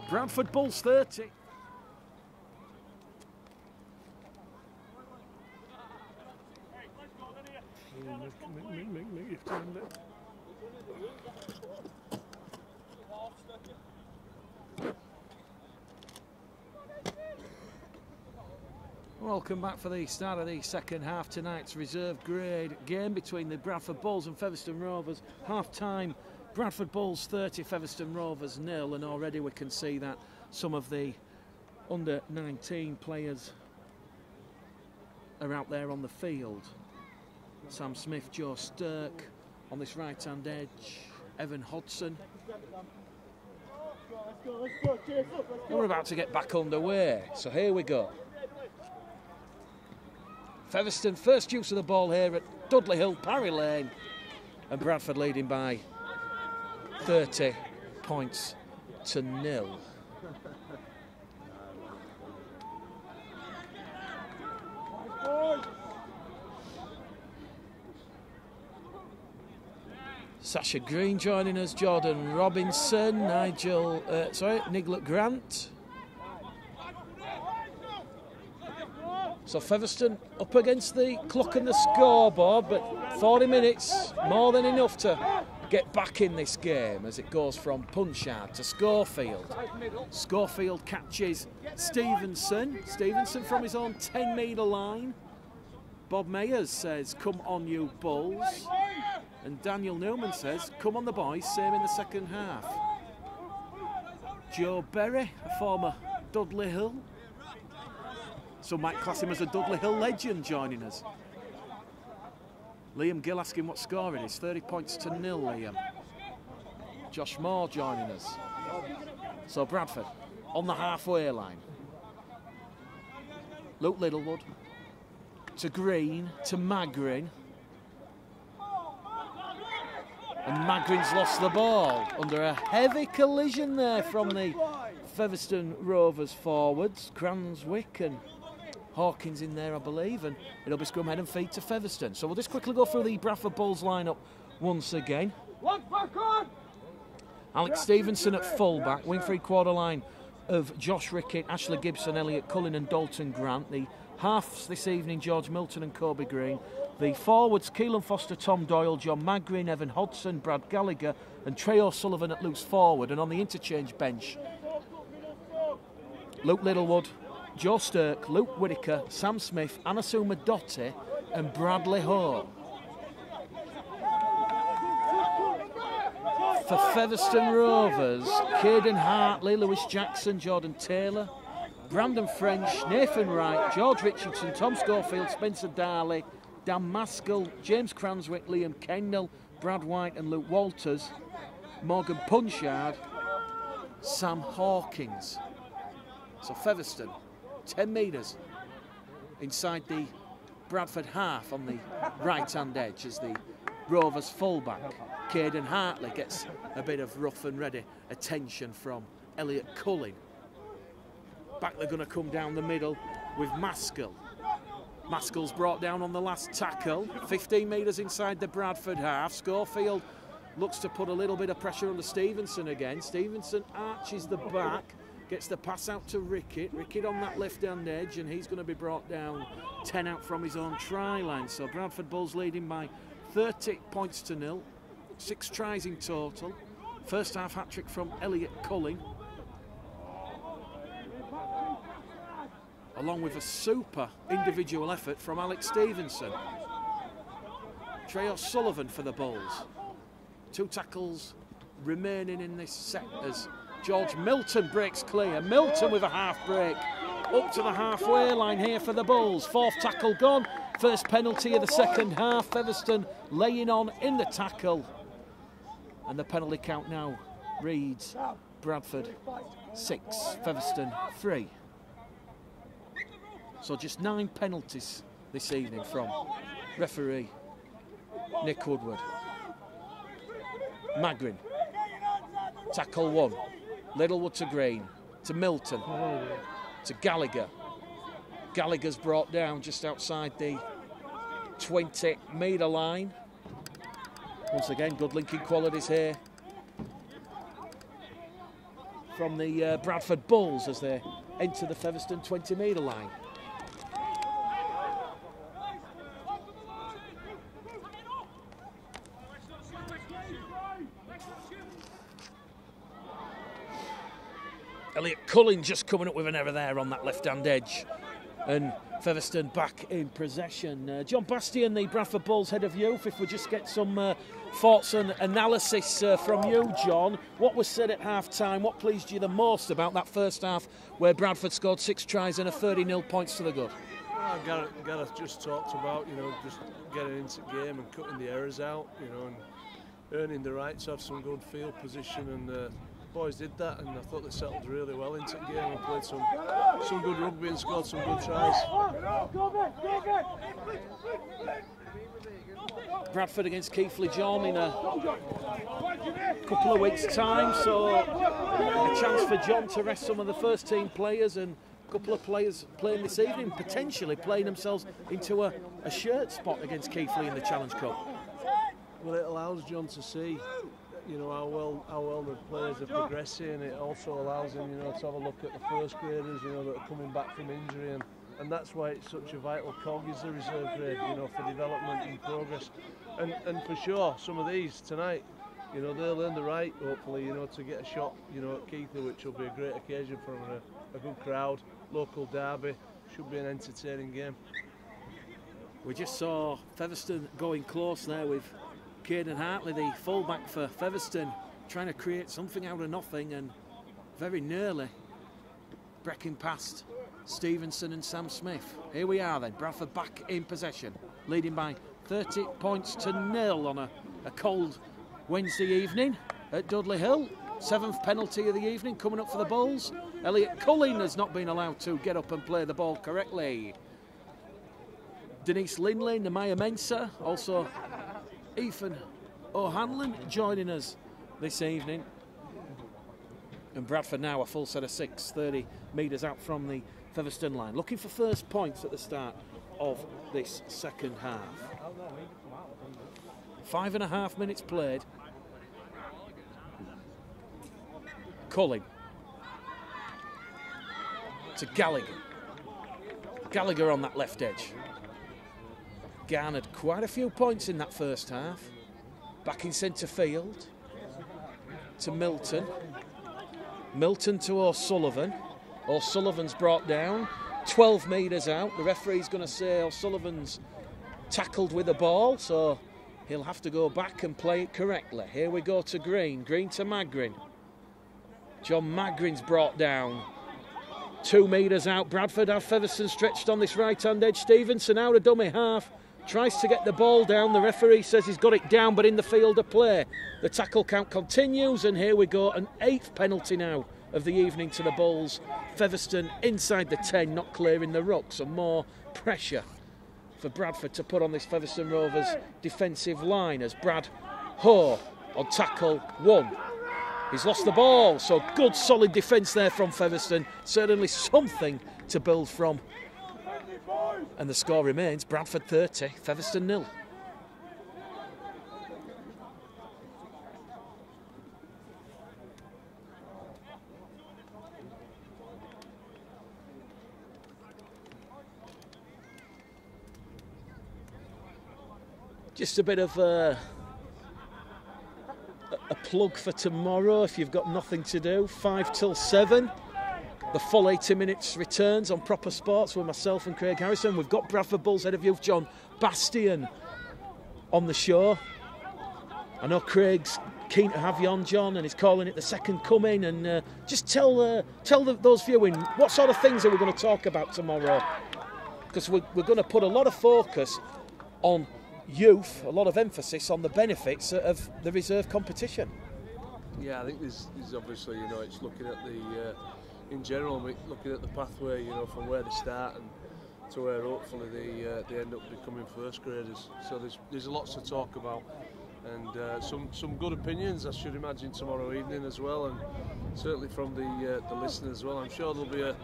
Bradford Bulls 30. Welcome back for the start of the second half. Tonight's reserve grade game between the Bradford Bulls and Featherstone Rovers. Half-time, Bradford Bulls 30, Featherstone Rovers 0, and already we can see that some of the under-19 players are out there on the field. Sam Smith, Joe Stirk on this right-hand edge, Evan Hodson. And we're about to get back underway, so here we go. Featherstone first use of the ball here at Dudley Hill, Parry Lane, and Bradford leading by 30 points to 0. Sasha Green joining us, Jordan Robinson, Niglet Grant. So Featherstone up against the clock and the scoreboard, but 40 minutes, more than enough to get back in this game as it goes from Punchard to Schofield. Schofield catches Stevenson. Stevenson from his own 10-metre line. Bob Mayers says, "Come on, you Bulls." And Daniel Newman says, "Come on, the boys," same in the second half. Joe Berry, a former Dudley Hill. Some might class him as a Dudley Hill legend, joining us. Liam Gill asking what score it is. 30 points to 0, Liam. Josh Moore joining us. So Bradford on the halfway line. Luke Littlewood to Green to Magrin. And Magrin's lost the ball under a heavy collision there from the Featherstone Rovers forwards. Cranswick and Hawkins in there, I believe, and it'll be scrum head and feet to Featherstone. So we'll just quickly go through the Bradford Bulls lineup once again. Alex Stevenson at fullback, wing three-quarter line of Josh Rickett, Ashley Gibson, Elliot Cullen and Dalton Grant. The halves this evening, George Milton and Kobe Green. The forwards, Keelan Foster, Tom Doyle, John Magrin, Evan Hodson, Brad Gallagher and Trey O'Sullivan at loose forward. And on the interchange bench, Luke Littlewood, Joe Stirk, Luke Whittaker, Sam Smith, Anasuma Dotti and Bradley Hoare. For Featherstone Rovers, Caden Hartley, Lewis Jackson, Jordan Taylor, Brandon French, Nathan Wright, George Richardson, Tom Schofield, Spencer Darley, Dan Maskell, James Cranswick, Liam Kendall, Brad White and Luke Walters, Morgan Punchard, Sam Hawkins. So Featherstone, 10 metres inside the Bradford half on the right-hand edge as the Rovers fullback. Caden Hartley gets a bit of rough and ready attention from Elliot Cullen. Back they're going to come down the middle with Maskell. Maskell's brought down on the last tackle, 15 metres inside the Bradford half. Schofield looks to put a little bit of pressure on the Stevenson again. Stevenson arches the back, gets the pass out to Rickett. Rickett on that left-hand edge, and he's going to be brought down 10 out from his own try line. So Bradford Bulls leading by 30 points to 0. 6 tries in total. First half hat-trick from Elliot Cullen, along with a super individual effort from Alex Stevenson. Trey O'Sullivan for the Bulls. 2 tackles remaining in this set as George Milton breaks clear. Milton with a half break up to the halfway line here for the Bulls. 4th tackle gone. First penalty of the second half. Featherstone laying on in the tackle. And the penalty count now reads Bradford 6, Featherstone 3. So just 9 penalties this evening from referee Nick Woodward. Magrin, tackle 1. Littlewood to Green, to Milton, to Gallagher. Gallagher's brought down just outside the 20-metre line. Once again, good linking qualities here from the Bradford Bulls as they enter the Featherstone 20-metre line. Elliot Cullen just coming up with an error there on that left-hand edge. And Featherstone back in possession. John Bastian, the Bradford Bulls head of youth, if we just get some thoughts and analysis from you, John. What was said at half-time? What pleased you the most about that first half where Bradford scored 6 tries and a 30-0 points to the good? Well, Gareth just talked about, just getting into the game and cutting the errors out, and earning the right to have some good field position, and boys did that, and I thought they settled really well into the game and played some good rugby and scored some good tries. Bradford against Keighley, John, in a couple of weeks' time, so a chance for John to rest some of the first team players, and a couple of players playing this evening, potentially playing themselves into a shirt spot against Keighley in the Challenge Cup. Well, it allows John to see how well the players are progressing. It also allows him, to have a look at the first graders, that are coming back from injury, and that's why it's such a vital cog is the reserve grade, for development and progress. And for sure, some of these tonight, they'll earn the right, hopefully, to get a shot, at Keighley, which will be a great occasion for a good crowd, local derby. Should be an entertaining game. We just saw Featherstone going close there with Caden Hartley, the fullback for Featherstone, trying to create something out of nothing, and very nearly breaking past Stevenson and Sam Smith. Here we are then, Bradford back in possession, leading by 30 points to 0 on a cold Wednesday evening at Dudley Hill. 7th penalty of the evening coming up for the Bulls. Elliot Cullen has not been allowed to get up and play the ball correctly. Denise Linley, Namaya Mensah, also Ethan O'Hanlon joining us this evening. And Bradford now a full set of 6, 30 metres out from the Featherstone line. Looking for first points at the start of this second half. 5.5 minutes played. Cullen to Gallagher. Gallagher on that left edge. Garnered quite a few points in that first half. Back in centre field to Milton. Milton to O'Sullivan. O'Sullivan's brought down 12 metres out. The referee's going to say O'Sullivan's tackled with the ball, so he'll have to go back and play it correctly. Here we go to Green. Green to Magrin. John Magrin's brought down 2 metres out. Bradford have Featherstone stretched on this right-hand edge. Stevenson out of dummy half. tries to get the ball down. The referee says he's got it down, but in the field of play. The tackle count continues, and here we go. An 8th penalty now of the evening to the Bulls. Featherstone inside the 10, not clearing the ruck, so more pressure for Bradford to put on this Featherstone Rovers defensive line as Brad Ho on tackle 1. He's lost the ball, so good solid defence there from Featherstone. Certainly something to build from. And the score remains Bradford 30, Featherstone 0. Just a bit of a plug for tomorrow if you've got nothing to do. 5 till 7. The full 80 minutes returns on Proper Sports with myself and Craig Harrison. We've got Bradford Bulls head of youth John Bastian on the show. I know Craig's keen to have you on, John, and he's calling it the second coming. And just tell those viewing what sort of things are we going to talk about tomorrow, because we're going to put a lot of focus on youth, a lot of emphasis on the benefits of the reserve competition. Yeah, I think there's obviously, you know, it's looking at the in general, looking at the pathway, you know, from where they start and to where hopefully they end up becoming first graders. So there's lots to talk about, and some good opinions, I should imagine, tomorrow evening as well, and certainly from the listeners as well. I'm sure there'll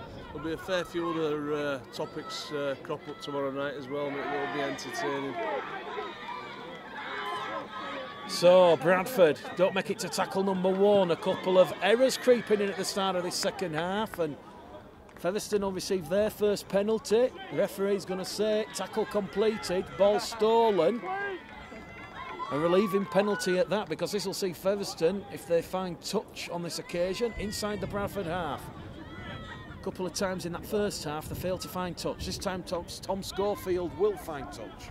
be a fair few other topics crop up tomorrow night as well, and it will be entertaining. So Bradford don't make it to tackle number 1. A couple of errors creeping in at the start of this second half, and Featherstone will receive their first penalty. The referee's going to say tackle completed, ball stolen. A relieving penalty at that, because this will see Featherstone, if they find touch on this occasion, inside the Bradford half. A couple of times in that first half they failed to find touch. This time Tom Schofield will find touch.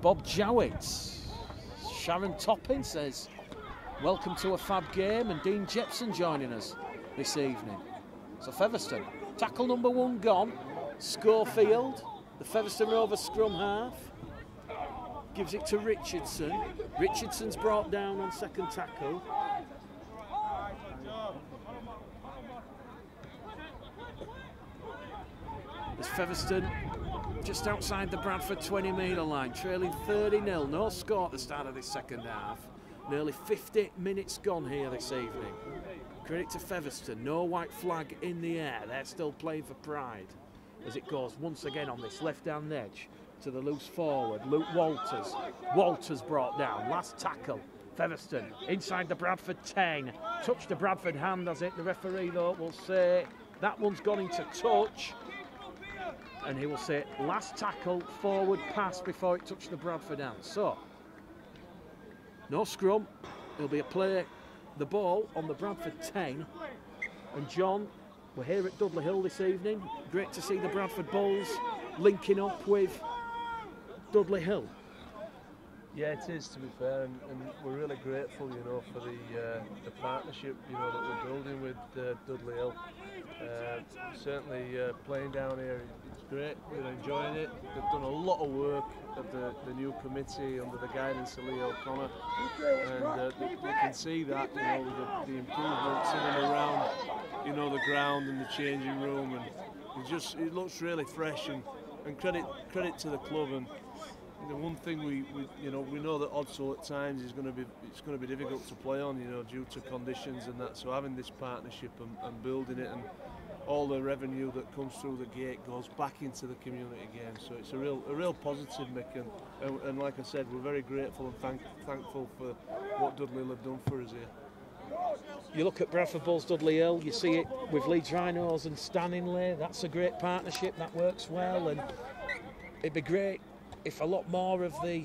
Bob Jowett. Sharon Toppin says, welcome to a fab game, and Dean Jepson joining us this evening. So Featherstone, tackle number 1 gone. Schofield, the Featherstone Rovers scrum half, gives it to Richardson. Richardson's brought down on second tackle. As Featherstone just outside the Bradford 20-metre line, trailing 30-0. No score at the start of this second half. Nearly 50 minutes gone here this evening. Credit to Featherstone, no white flag in the air. They're still playing for pride as it goes once again on this left-hand edge to the loose forward. Luke Walters. Walters brought down. Last tackle. Featherstone inside the Bradford 10. Touched the Bradford hand, has it? The referee, though, will say that one's gone into touch. And he will say last tackle, forward pass before it touched the Bradford hand. So, no scrum. It'll be a play, the ball on the Bradford 10. And John, we're here at Dudley Hill this evening. Great to see the Bradford Bulls linking up with Dudley Hill. Yeah, it is, to be fair, and we're really grateful, you know, for the partnership, you know, that we're building with Dudley Hill. Certainly playing down here, it's great. We're enjoying it. They've done a lot of work at the new committee under the guidance of Lee O'Connor, and we can see that, you know, with the improvements in and around, you know, the ground and the changing room, and it looks really fresh, and credit to the club. And the one thing we know that Odsal at times it's going to be difficult to play on, you know, due to conditions and that. So having this partnership and building it, and all the revenue that comes through the gate goes back into the community again. So it's a real positive, Mick, and like I said, we're very grateful and thankful for what Dudley have done for us here. You look at Bradford Bulls Dudley Hill, you see it with Leeds Rhinos and Stanley. That's a great partnership, that works well, and it'd be great if a lot more of the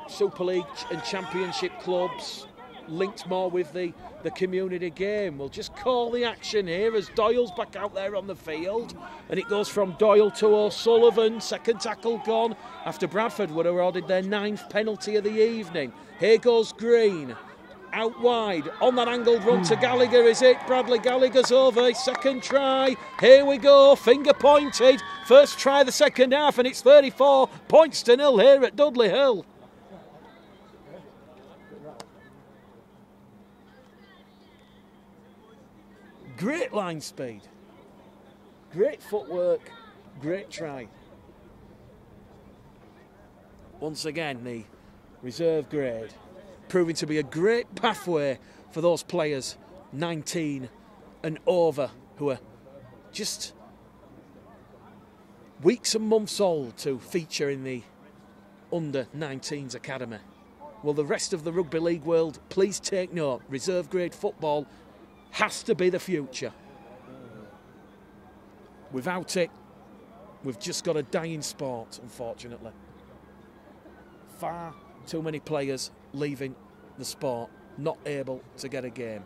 Super League and Championship clubs linked more with the community game. We'll just call the action here as Doyle's back out there on the field, and it goes from Doyle to O'Sullivan. Second tackle gone after Bradford were awarded their 9th penalty of the evening. Here goes Green. Out wide, on that angled run to Gallagher, is it? Bradley Gallagher's over, second try. Here we go, finger pointed. First try of the second half, and it's 34 points to 0 here at Dudley Hill. Great line speed, great footwork, great try. Once again, the reserve grade proving to be a great pathway for those players 19 and over who are just weeks and months old to feature in the under-19s academy. Will the rest of the rugby league world please take note? Reserve grade football has to be the future. Without it, we've just got a dying sport, unfortunately. Far too many players leaving the sport, not able to get a game.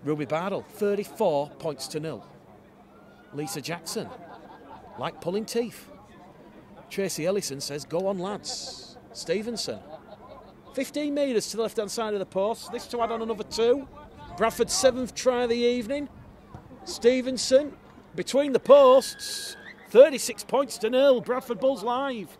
Ruby Bardell, 34 points to 0. Lisa Jackson, like pulling teeth. Tracy Ellison says, go on lads. Stevenson, 15 metres to the left-hand side of the post. This to add on another 2. Bradford's 7th try of the evening. Stevenson, between the posts, 36 points to 0. Bradford Bulls live.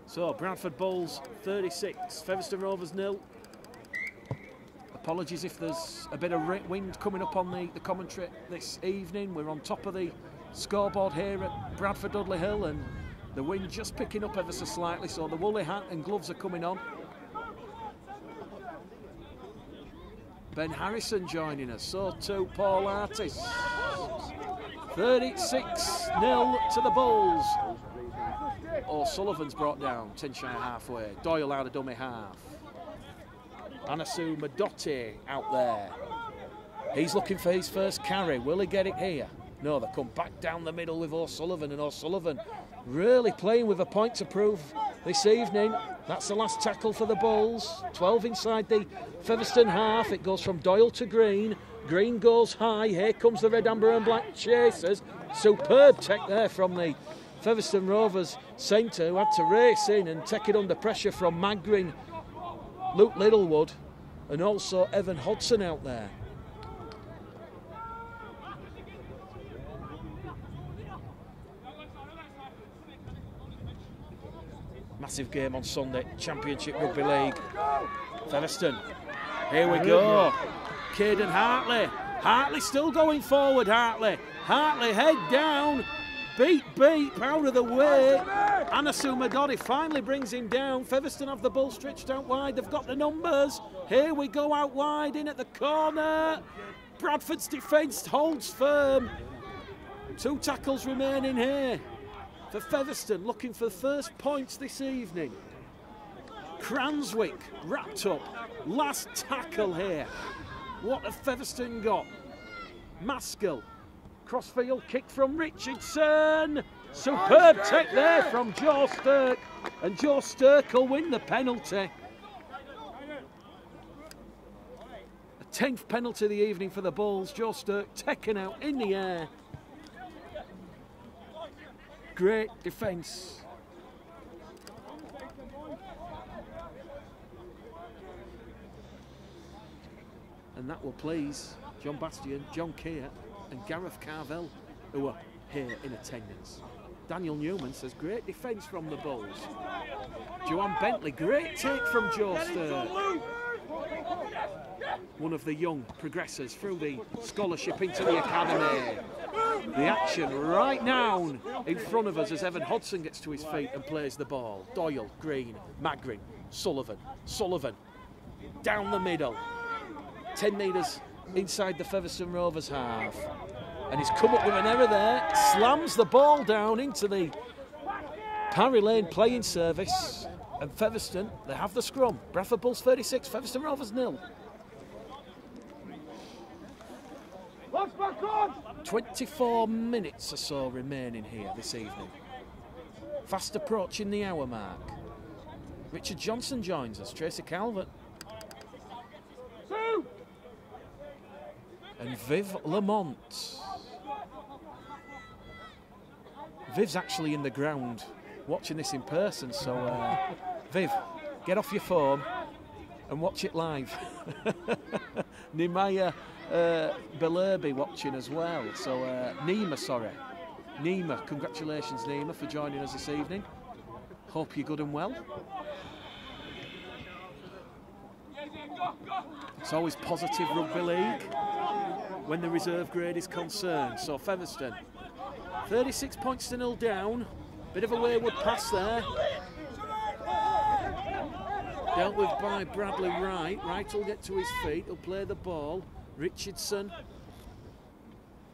So, Bradford Bulls 36, Featherstone Rovers 0. Apologies if there's a bit of wind coming up on the commentary this evening. We're on top of the scoreboard here at Bradford Dudley Hill, and the wind just picking up ever so slightly, so the woolly hat and gloves are coming on. Ben Harrison joining us, so too Paul Artis. 36-0 to the Bulls. O'Sullivan's brought down, 10 shy halfway. Doyle out of dummy half. Anasu Madotti out there. He's looking for his first carry. Will he get it here? No, they come back down the middle with O'Sullivan, and O'Sullivan really playing with a point to prove this evening. That's the last tackle for the Bulls. 12 inside the Featherstone half. It goes from Doyle to Green. Green goes high. Here comes the red, amber and black chasers. Superb tech there from the Featherstone Rovers centre, who had to race in and take it under pressure from Magrin, Luke Littlewood, and also Evan Hodson out there. Massive game on Sunday, Championship Rugby League. Featherstone, here we go. Caden Hartley. Hartley still going forward, Hartley. Hartley head down. Beat, out of the way. Anasu Madotti finally brings him down. Featherstone have the ball stretched out wide. They've got the numbers. Here we go out wide, in at the corner. Bradford's defence holds firm. 2 tackles remaining here for Featherstone, looking for the first points this evening. Cranswick wrapped up. Last tackle here. What have Featherstone got? Maskell. Crossfield kick from Richardson. Superb take there from Joe Stirk. And Joe Stirk will win the penalty. A 10th penalty of the evening for the Bulls. Joe Stirk taken out in the air. Great defence. And that will please John Bastian, John Keir and Gareth Carvell, who are here in attendance. Daniel Newman says, great defence from the Bulls. Joanne Bentley, great take from Joe Stirk. One of the young progressors through the scholarship into the academy. The action right now in front of us as Evan Hodson gets to his feet and plays the ball. Doyle, Green, Magrin, Sullivan, down the middle. 10 metres inside the Featherstone Rovers half. And he's come up with an error there, slams the ball down into the Parry Lane playing service. And Featherstone, they have the scrum. Bradford Bulls 36, Featherstone Rovers 0. 24 minutes or so remaining here this evening. Fast approaching the hour mark. Richard Johnson joins us, Tracy Calvert. And Viv Lamont. Viv's actually in the ground watching this in person, so Viv, get off your phone and watch it live. Nimaya Belerbi watching as well, so Nima, congratulations Nima for joining us this evening. Hope you're good and well. It's always positive rugby league when the reserve grade is concerned. So Featherstone, 36 points to 0 down. Bit of a wayward pass there. Dealt with by Bradley Wright. Wright will get to his feet. He'll play the ball. Richardson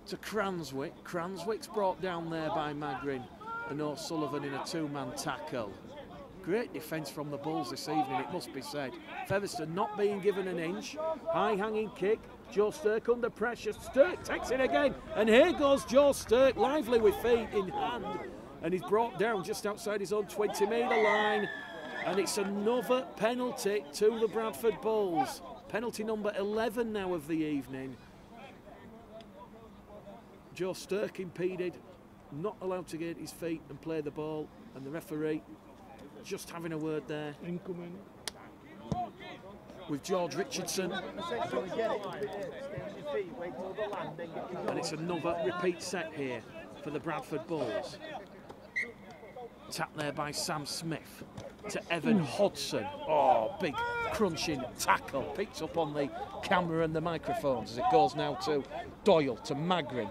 to Cranswick. Cranswick's brought down there by Magrin and O'Sullivan in a two-man tackle. Great defence from the Bulls this evening, it must be said. Featherstone not being given an inch. High-hanging kick. Joe Stirk under pressure. Stirk takes it again. And here goes Joe Stirk, lively with feet in hand. And he's brought down just outside his own 20-metre line. And it's another penalty to the Bradford Bulls. Penalty number 11 now of the evening. Joe Stirk impeded, not allowed to get his feet and play the ball. And the referee just having a word there. Incoming. With George Richardson. And it's another repeat set here for the Bradford Bulls. Tap there by Sam Smith to Evan Hodson. Oh, big crunching tackle. Picked up on the camera and the microphones as it goes now to Doyle, to Magrin.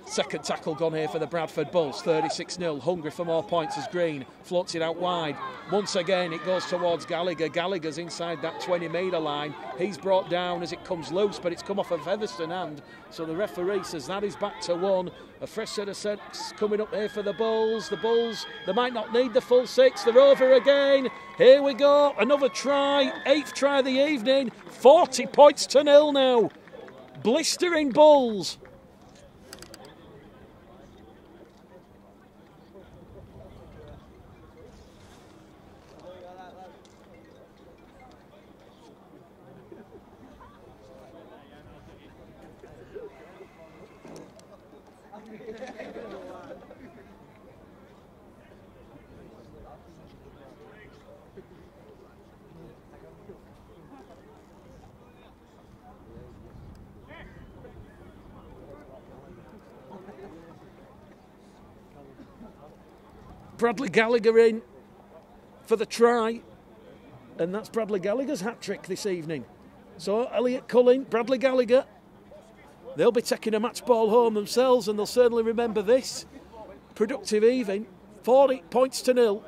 Second tackle gone here for the Bradford Bulls, 36-0, hungry for more points as Green floats it out wide. Once again it goes towards Gallagher. Gallagher's inside that 20-metre line. He's brought down as it comes loose, but it's come off a Featherstone hand. So the referee says that is back to 1. A fresh set of sets coming up here for the Bulls. The Bulls, they might not need the full 6. They're over again. Here we go, another try, 8th try of the evening. 40 points to 0 now. Blistering Bulls. Bradley Gallagher in for the try, and that's Bradley Gallagher's hat-trick this evening. So Elliot Cullen, Bradley Gallagher, they'll be taking a match ball home themselves, and they'll certainly remember this. Productive evening, 40 points to 0.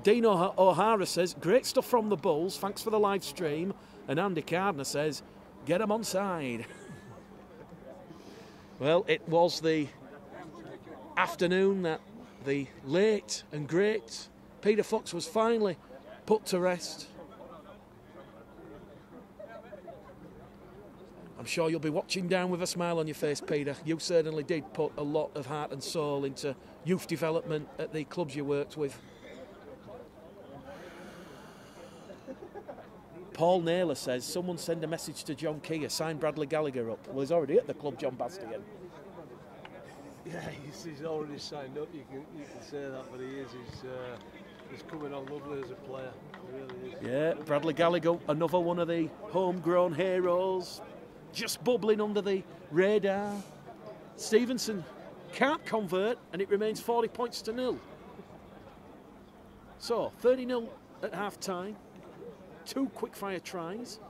Dean O'Hara says, great stuff from the Bulls, thanks for the live stream. And Andy Gardner says, get them on side. Well, it was the afternoon that the late and great Peter Fox was finally put to rest. I'm sure you'll be watching down with a smile on your face, Peter. You certainly did put a lot of heart and soul into youth development at the clubs you worked with. Paul Naylor says, someone send a message to John Keir, sign Bradley Gallagher up. Well, he's already at the club, John Bastian. Yeah, he's already signed up. You can say that, but he's coming on lovely as a player. He really is. Yeah, Bradley Gallagher, another one of the homegrown heroes, just bubbling under the radar. Stevenson can't convert, and it remains 40 points to 0. So 30-0 at half-time. 2 quick-fire tries,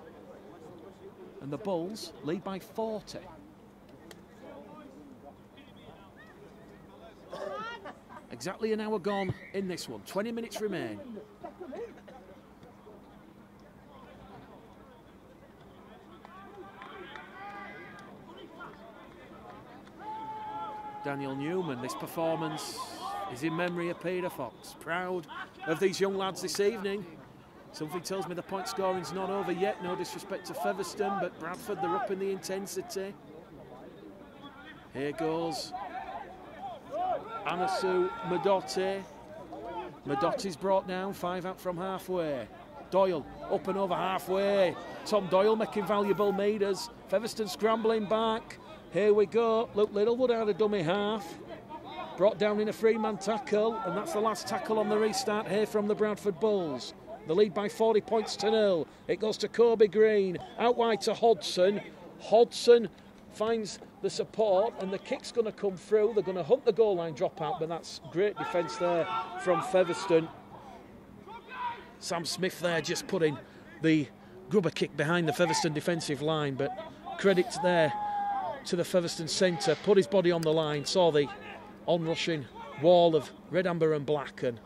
and the Bulls lead by 40. Exactly an hour gone in this one. 20 minutes remain. Daniel Newman, this performance is in memory of Peter Fox. Proud of these young lads this evening. Something tells me the point scoring's not over yet. No disrespect to Featherstone, but Bradford, they're up in the intensity. Here goes Anasu Madotti. Madotti's brought down, 5 out from halfway. Doyle up and over halfway. Tom Doyle making valuable meters. Featherstone scrambling back. Here we go. Luke Littlewood out of dummy half. Brought down in a three-man tackle, and that's the last tackle on the restart here from the Bradford Bulls. The lead by 40 points to 0. It goes to Kobe Green. Out wide to Hodson. Hodson finds the support, and the kick's going to come through. They're going to hunt the goal line drop out, but that's great defence there from Featherstone. Sam Smith there just putting the grubber kick behind the Featherstone defensive line, but credit there to the Featherstone centre. Put his body on the line, saw the onrushing wall of red, amber and black, and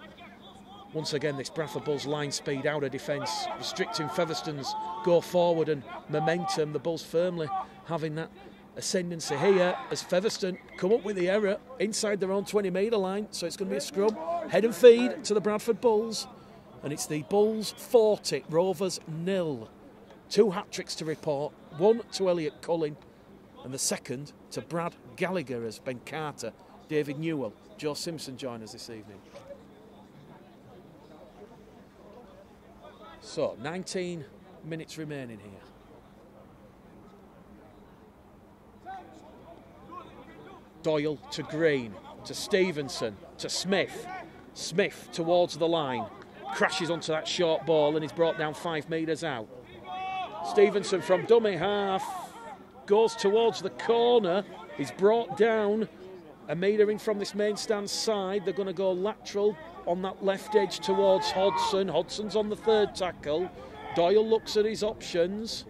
once again this Bradford Bulls line speed out of defence, restricting Featherstone's go forward and momentum. The Bulls firmly having that ascendancy here as Featherstone come up with the error inside their own 20-metre line, so it's going to be a scrum. Head and feed to the Bradford Bulls, and it's the Bulls 40, Rovers 0. 2 hat-tricks to report, one to Elliot Cullen and the second to Brad Gallagher as Ben Carter, David Newell, Joe Simpson join us this evening. So, 19 minutes remaining here. Doyle to Green, to Stevenson, to Smith. Smith towards the line, crashes onto that short ball and is brought down 5 metres out. Stevenson from dummy half goes towards the corner. He's brought down a metre in from this main stand side. They're going to go lateral on that left edge towards Hodson. Hodson's on the third tackle. Doyle looks at his options.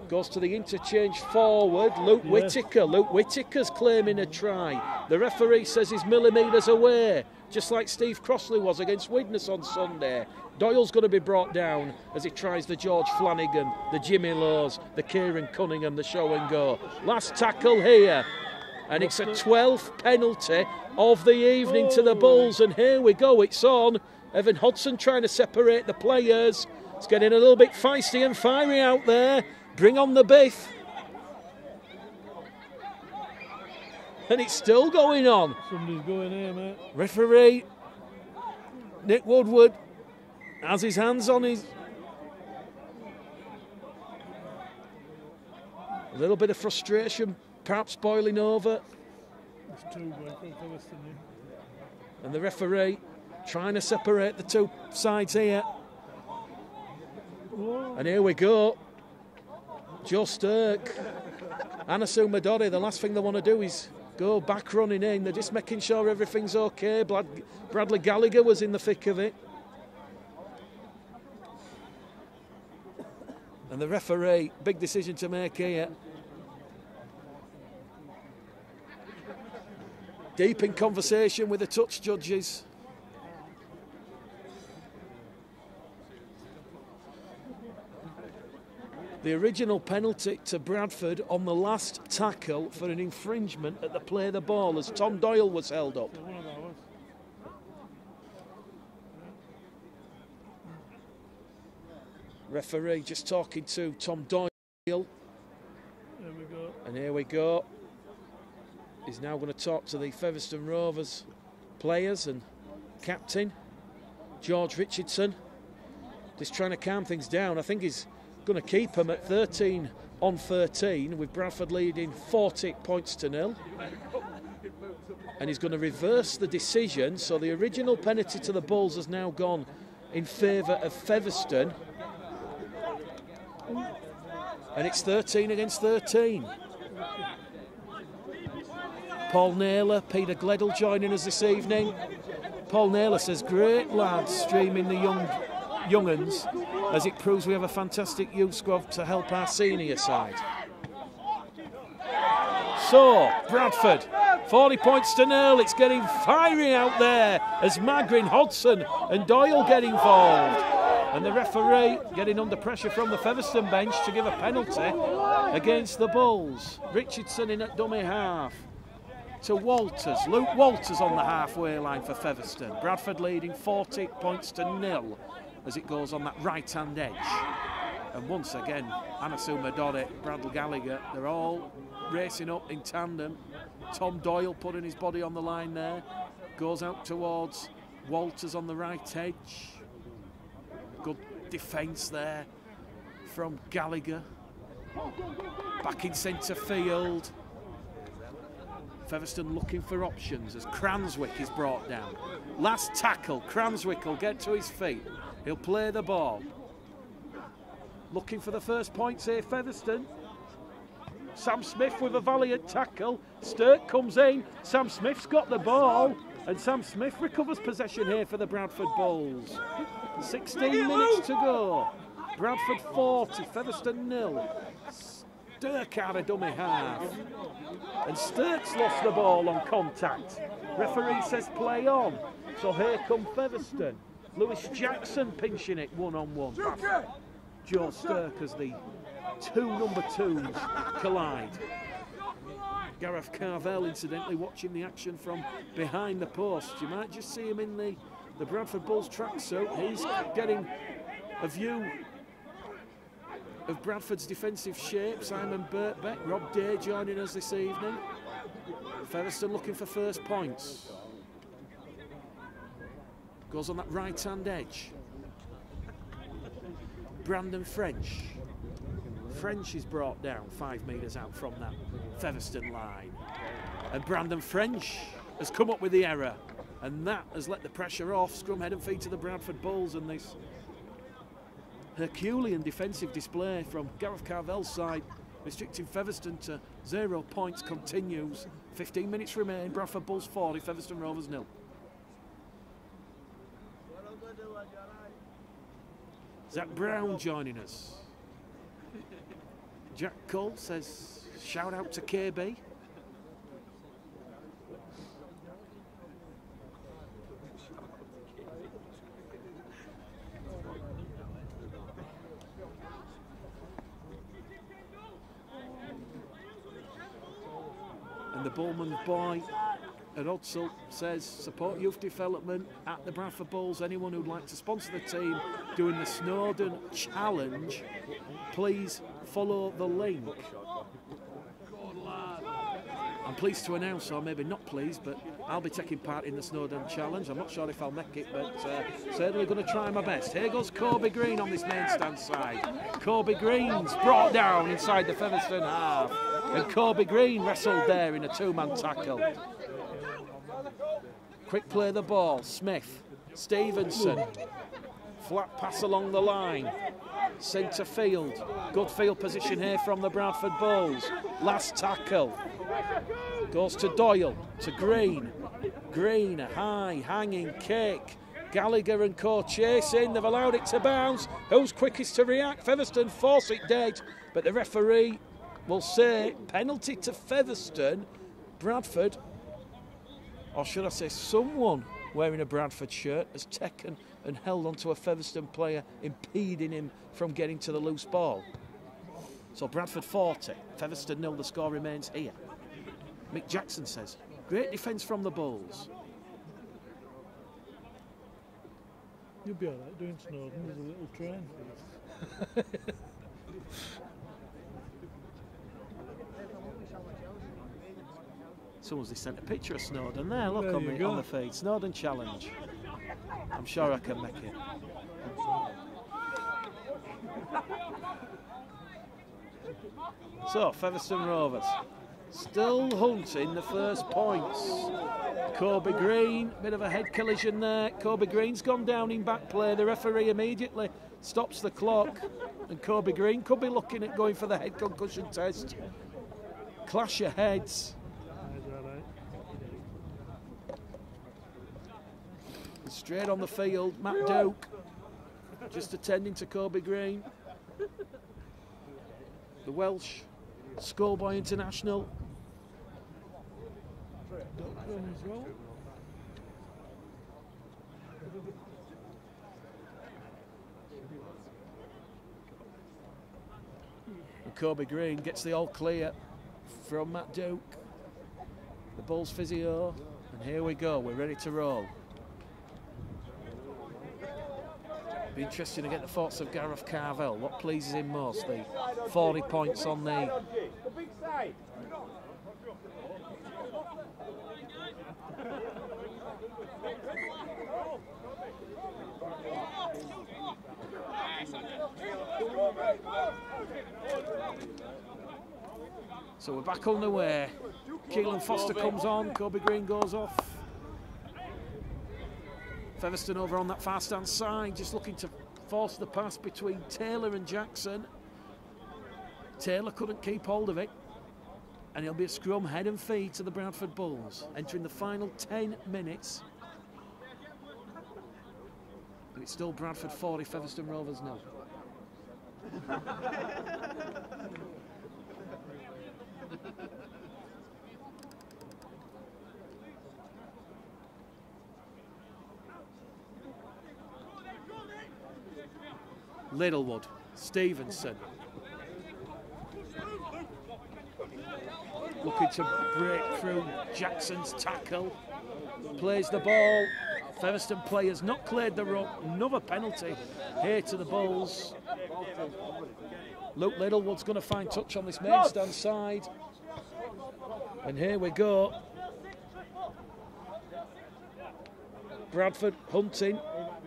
Goes to the interchange forward. Luke Whittaker. Luke Whittaker's claiming a try. The referee says he's millimetres away, just like Steve Crossley was against Widnes on Sunday. Doyle's going to be brought down as he tries the George Flanagan, the Jimmy Lowe's, the Kieran Cunningham, the show and go. Last tackle here. And it's a 12th penalty of the evening to the Bulls. And here we go, it's on. Evan Hodson trying to separate the players. It's getting a little bit feisty and fiery out there. Bring on the Biff. And it's still going on. Somebody's going here, mate. Referee Nick Woodward has his hands on his... A little bit of frustration perhaps boiling over. It's 2 by Featherstone here. And the referee trying to separate the two sides here. Whoa. And here we go. Joe Stirk, Anasu Madori, the last thing they want to do is go back running in. They're just making sure everything's okay. Bradley Gallagher was in the thick of it. And the referee, big decision to make here. Deep in conversation with the touch judges. The original penalty to Bradford on the last tackle for an infringement at the play of the ball as Tom Doyle was held up. Referee just talking to Tom Doyle. There we go. And here we go. He's now going to talk to the Featherstone Rovers players and captain, George Richardson. Just trying to calm things down. I think he's going to keep them at 13 on 13 with Bradford leading 40 points to 0. And he's going to reverse the decision. So the original penalty to the Bulls has now gone in favour of Featherstone. And it's 13 against 13. Paul Naylor, Peter Gledel joining us this evening. Paul Naylor says, great lads streaming the young'uns, as it proves we have a fantastic youth squad to help our senior side. So, Bradford, 40 points to 0. It's getting fiery out there as Magrin, Hodson and Doyle get involved. And the referee getting under pressure from the Featherstone bench to give a penalty against the Bulls. Richardson in at dummy half. To Walters. Luke Walters on the halfway line for Featherstone. Bradford leading 40 points to 0 as it goes on that right-hand edge. And once again, Anasu Madori, Bradley Gallagher, they're all racing up in tandem. Tom Doyle putting his body on the line there. Goes out towards Walters on the right edge. Good defence there from Gallagher. Back in centre field. Featherstone looking for options as Cranswick is brought down. Last tackle, Cranswick will get to his feet. He'll play the ball. Looking for the first points here, Featherstone. Sam Smith with a valiant tackle. Sturt comes in. Sam Smith's got the ball. And Sam Smith recovers possession here for the Bradford Bulls. 16 minutes to go. Bradford 40, Featherstone 0. Sturk out a dummy half. And Sturk's lost the ball on contact. Referee says play on. So here come Featherstone. Lewis Jackson pinching it one-on-one. Joe Sturk as the two number 2s collide. Gareth Carvell, incidentally, watching the action from behind the post. You might just see him in the Bradford Bulls tracksuit. He's getting a view of Bradford's defensive shape. Simon Birkbeck, Rob Day joining us this evening. Featherstone looking for first points. Goes on that right-hand edge. Brandon French. French is brought down 5 metres out from that Featherstone line. And Brandon French has come up with the error. And that has let the pressure off. Scrum head and feet to the Bradford Bulls. And this Herculean defensive display from Gareth Carvell's side, restricting Featherstone to 0 points, continues. 15 minutes remain. Bradford Bulls 40, Featherstone Rovers 0. Zach Brown joining us. Jack Cole says, shout out to KB. And the Bullman's boy at Odsall says, support youth development at the Bradford Bulls. Anyone who'd like to sponsor the team doing the Snowdon Challenge, please follow the link. I'm pleased to announce, or maybe not pleased, but I'll be taking part in the Snowdon Challenge. I'm not sure if I'll make it, but certainly going to try my best. Here goes Kobe Green on this main stand side. Kobe Green's brought down inside the Featherstone half. And Kobe Green wrestled there in a 2-man tackle. Quick play the ball. Smith, Stevenson. Flat pass along the line. Centre field. Good field position here from the Bradford Bulls. Last tackle. Goes to Doyle, to Green. Green, a high, hanging kick. Gallagher and Co chasing. They've allowed it to bounce. Who's quickest to react? Featherstone force it dead. But the referee will say penalty to Featherstone. Bradford, or should I say someone wearing a Bradford shirt, has taken and held onto a Featherstone player, impeding him from getting to the loose ball. So Bradford 40, Featherstone 0, the score remains here. Mick Jackson says, great defence from the Bulls. You'll be all right doing Snowdon, there's a little train for this. Someone's just sent a picture of Snowdon there, look on the feed. Snowdon Challenge. I'm sure I can make it. So, Featherstone Rovers still hunting the first points. Kobe Green, bit of a head collision there. Kobe Green's gone down in back play. The referee immediately stops the clock. And Kobe Green could be looking at going for the head concussion test. Clash of heads. Straight on the field, Matt Duke just attending to Kobe Green. The Welsh schoolboy international. And Kobe Green gets the all clear from Matt Duke, the Bulls physio, and here we go, we're ready to roll. Be interesting to get the thoughts of Gareth Carvell. What pleases him most? The 40 points on the So we're back on the way. Keelan Foster comes on, Kobe Green goes off. Featherstone over on that far stand side, just looking to force the pass between Taylor and Jackson. Taylor couldn't keep hold of it, and it'll be a scrum head and feet to the Bradford Bulls, entering the final 10 minutes. But it's still Bradford 40, Featherstone Rovers 0. Littlewood, Stevenson. Looking to break through Jackson's tackle. Plays the ball. Featherstone players not cleared the ruck. Another penalty here to the Bulls. Luke Littlewood's going to find touch on this main stand side. And here we go. Bradford hunting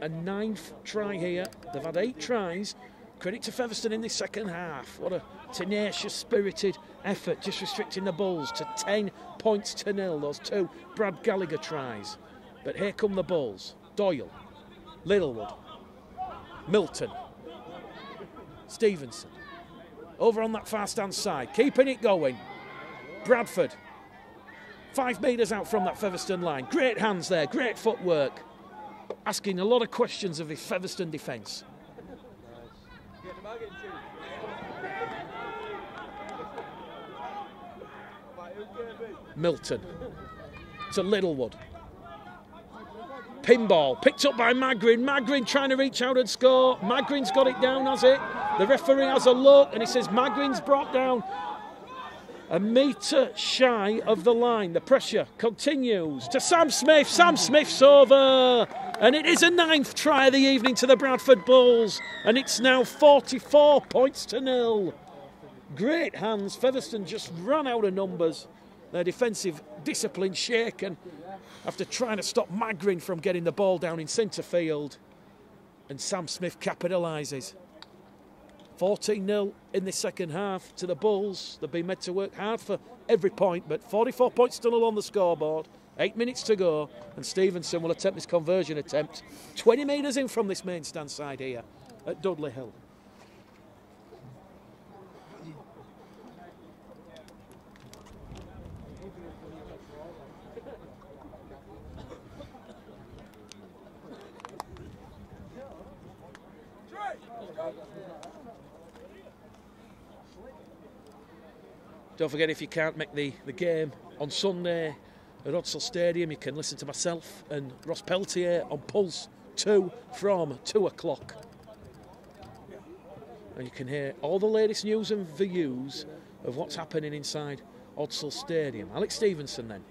a 9th try here. They've had 8 tries. Credit to Featherstone in the second half. What a tenacious, spirited effort, just restricting the Bulls to 10 points to 0. Those 2 Brad Gallagher tries. But here come the Bulls. Doyle, Littlewood, Milton, Stevenson. Over on that far stand side, keeping it going. Bradford, 5 metres out from that Featherstone line. Great hands there, great footwork. Asking a lot of questions of his Featherstone defence. Milton to Littlewood. Pinball picked up by Magrin. Magrin trying to reach out and score. Magrin's got it down, has it? The referee has a look and he says Magrin's brought down a metre shy of the line. The pressure continues to Sam Smith. Sam Smith's over. And it is a 9th try of the evening to the Bradford Bulls. And it's now 44 points to 0. Great hands. Featherstone just ran out of numbers. Their defensive discipline shaken after trying to stop Magrin from getting the ball down in centre field. And Sam Smith capitalises. 14-0 in the second half to the Bulls. They've been made to work hard for every point, but 44 points to 0 on the scoreboard. 8 minutes to go, and Stevenson will attempt this conversion attempt. 20 metres in from this main stand side here at Dudley Hill. Don't forget, if you can't make the game on Sunday at Resolute Stadium, you can listen to myself and Ross Peltier on Pulse 2 from 2 o'clock. And you can hear all the latest news and views of what's happening inside Resolute Stadium. Alex Stevenson then,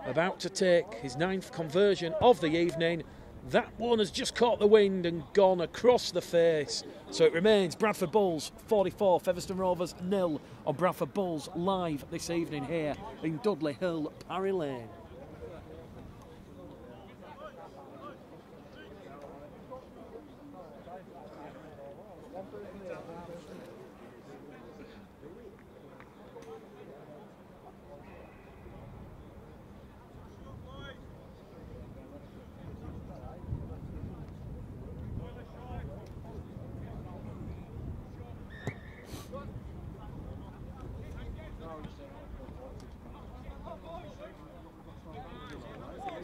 about to take his 9th conversion of the evening. That one has just caught the wind and gone across the face. So it remains Bradford Bulls 44, Featherstone Rovers 0 on Bradford Bulls live this evening here in Dudley Hill, Parry Lane.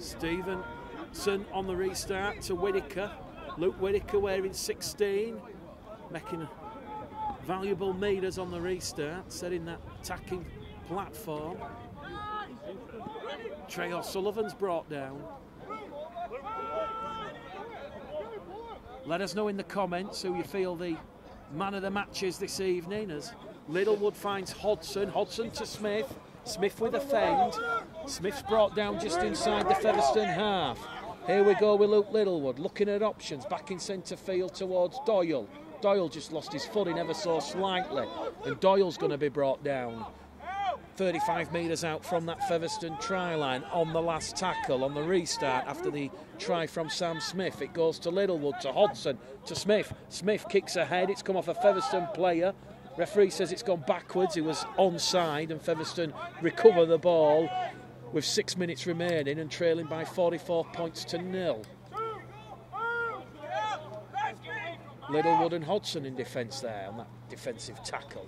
Stevenson on the restart to Whittaker. Luke Whittaker wearing 16, making valuable metres on the restart, setting that attacking platform. Trey O'Sullivan's brought down. Let us know in the comments who you feel the man of the match is this evening, as Littlewood finds Hodson. Hodson to Smith. Smith with a fend. Smith's brought down just inside the Featherstone half. Here we go with Luke Littlewood, looking at options, back in centre field towards Doyle. Doyle just lost his footing ever so slightly, and Doyle's going to be brought down. 35 metres out from that Featherstone try line on the last tackle, on the restart after the try from Sam Smith. It goes to Littlewood, to Hodson, to Smith. Smith kicks ahead, it's come off a Featherstone player. Referee says it's gone backwards. He was onside, and Featherstone recover the ball with 6 minutes remaining and trailing by 44 points to 0. Littlewood and Hodgson in defence there on that defensive tackle.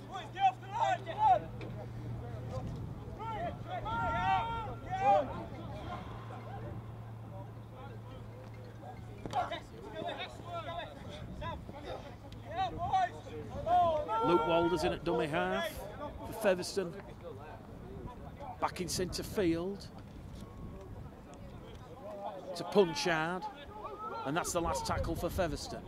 Luke Walder's in at dummy half for Featherstone. Back in centre field to Punchard, and that's the last tackle for Featherstone.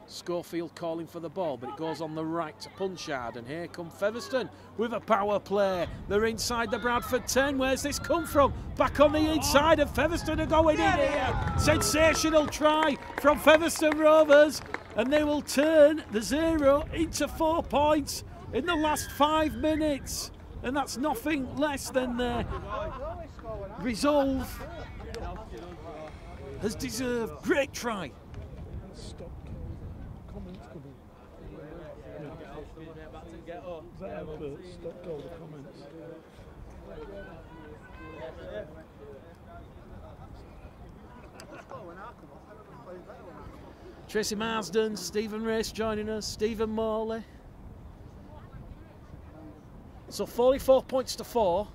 Schofield calling for the ball, but it goes on the right to Punchard, and here come Featherstone with a power play. They're inside the Bradford 10. Where's this come from? Back on the inside, and Featherstone are going in here. Sensational try from Featherstone Rovers, and they will turn the 0 into 4 points in the last 5 minutes, and that's nothing less than their resolve has deserved. Great try. That advert stopped all the comments. Tracy Marsden, Stephen Race joining us, Stephen Morley. So 44 points to 4.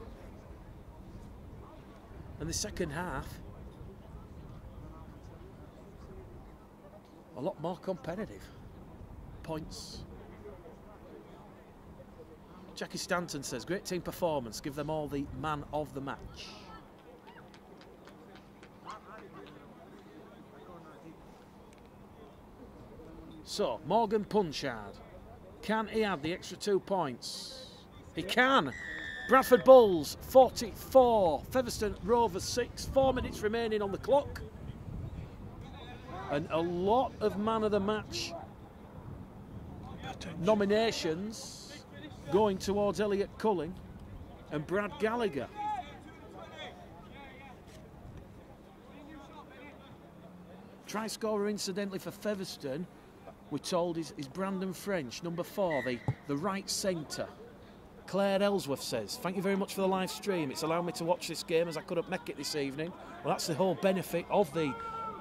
And the second half, a lot more competitive. Points. Jackie Stanton says, great team performance, give them all the man of the match. So, Morgan Punchard, can he add the extra 2 points? He can. Bradford Bulls 44, Featherstone Rovers 6, 4 minutes remaining on the clock. And a lot of man of the match nominations going towards Elliot Culling and Brad Gallagher. Try scorer incidentally for Featherstone, we're told, is Brandon French, number 4, the right centre. Claire Ellsworth says, thank you very much for the live stream. It's allowed me to watch this game as I couldn't make it this evening. Well, that's the whole benefit of the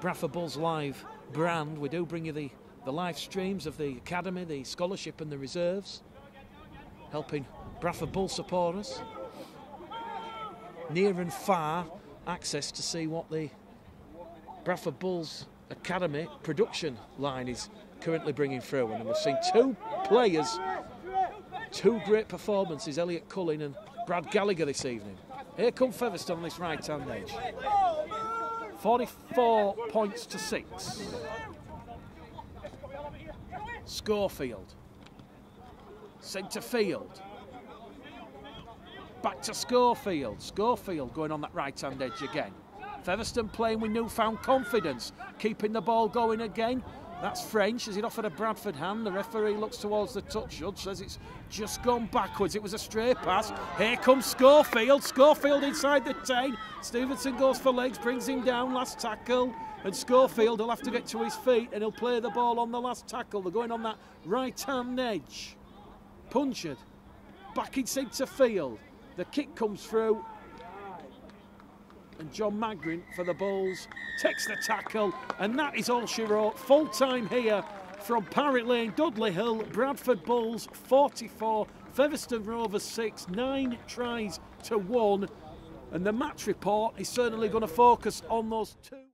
Bradford Bulls live brand. We do bring you the live streams of the academy, the scholarship and the reserves, helping Bradford Bulls supporters near and far access to see what the Bradford Bulls Academy production line is currently bringing through. And we've seen 2 players, 2 great performances, Elliot Culling and Brad Gallagher this evening. Here come Featherstone on this right hand edge. 44 points to 6. Schofield, centre field, back to Schofield. Schofield going on that right hand edge again. Featherstone playing with newfound confidence, keeping the ball going again. That's French as he'd offered a Bradford hand. The referee looks towards the touch judge, says it's just gone backwards. It was a stray pass. Here comes Schofield. Schofield inside the 10. Stevenson goes for legs, brings him down, last tackle. And Schofield will have to get to his feet and he'll play the ball on the last tackle. They're going on that right-hand edge. Punchard, back in centre field. The kick comes through. And John Magrin for the Bulls takes the tackle. And that is all she wrote. Full time here from Parrot Lane, Dudley Hill, Bradford Bulls 44, Featherstone Rovers 6, 9 tries to 1. And the match report is certainly going to focus on those 2.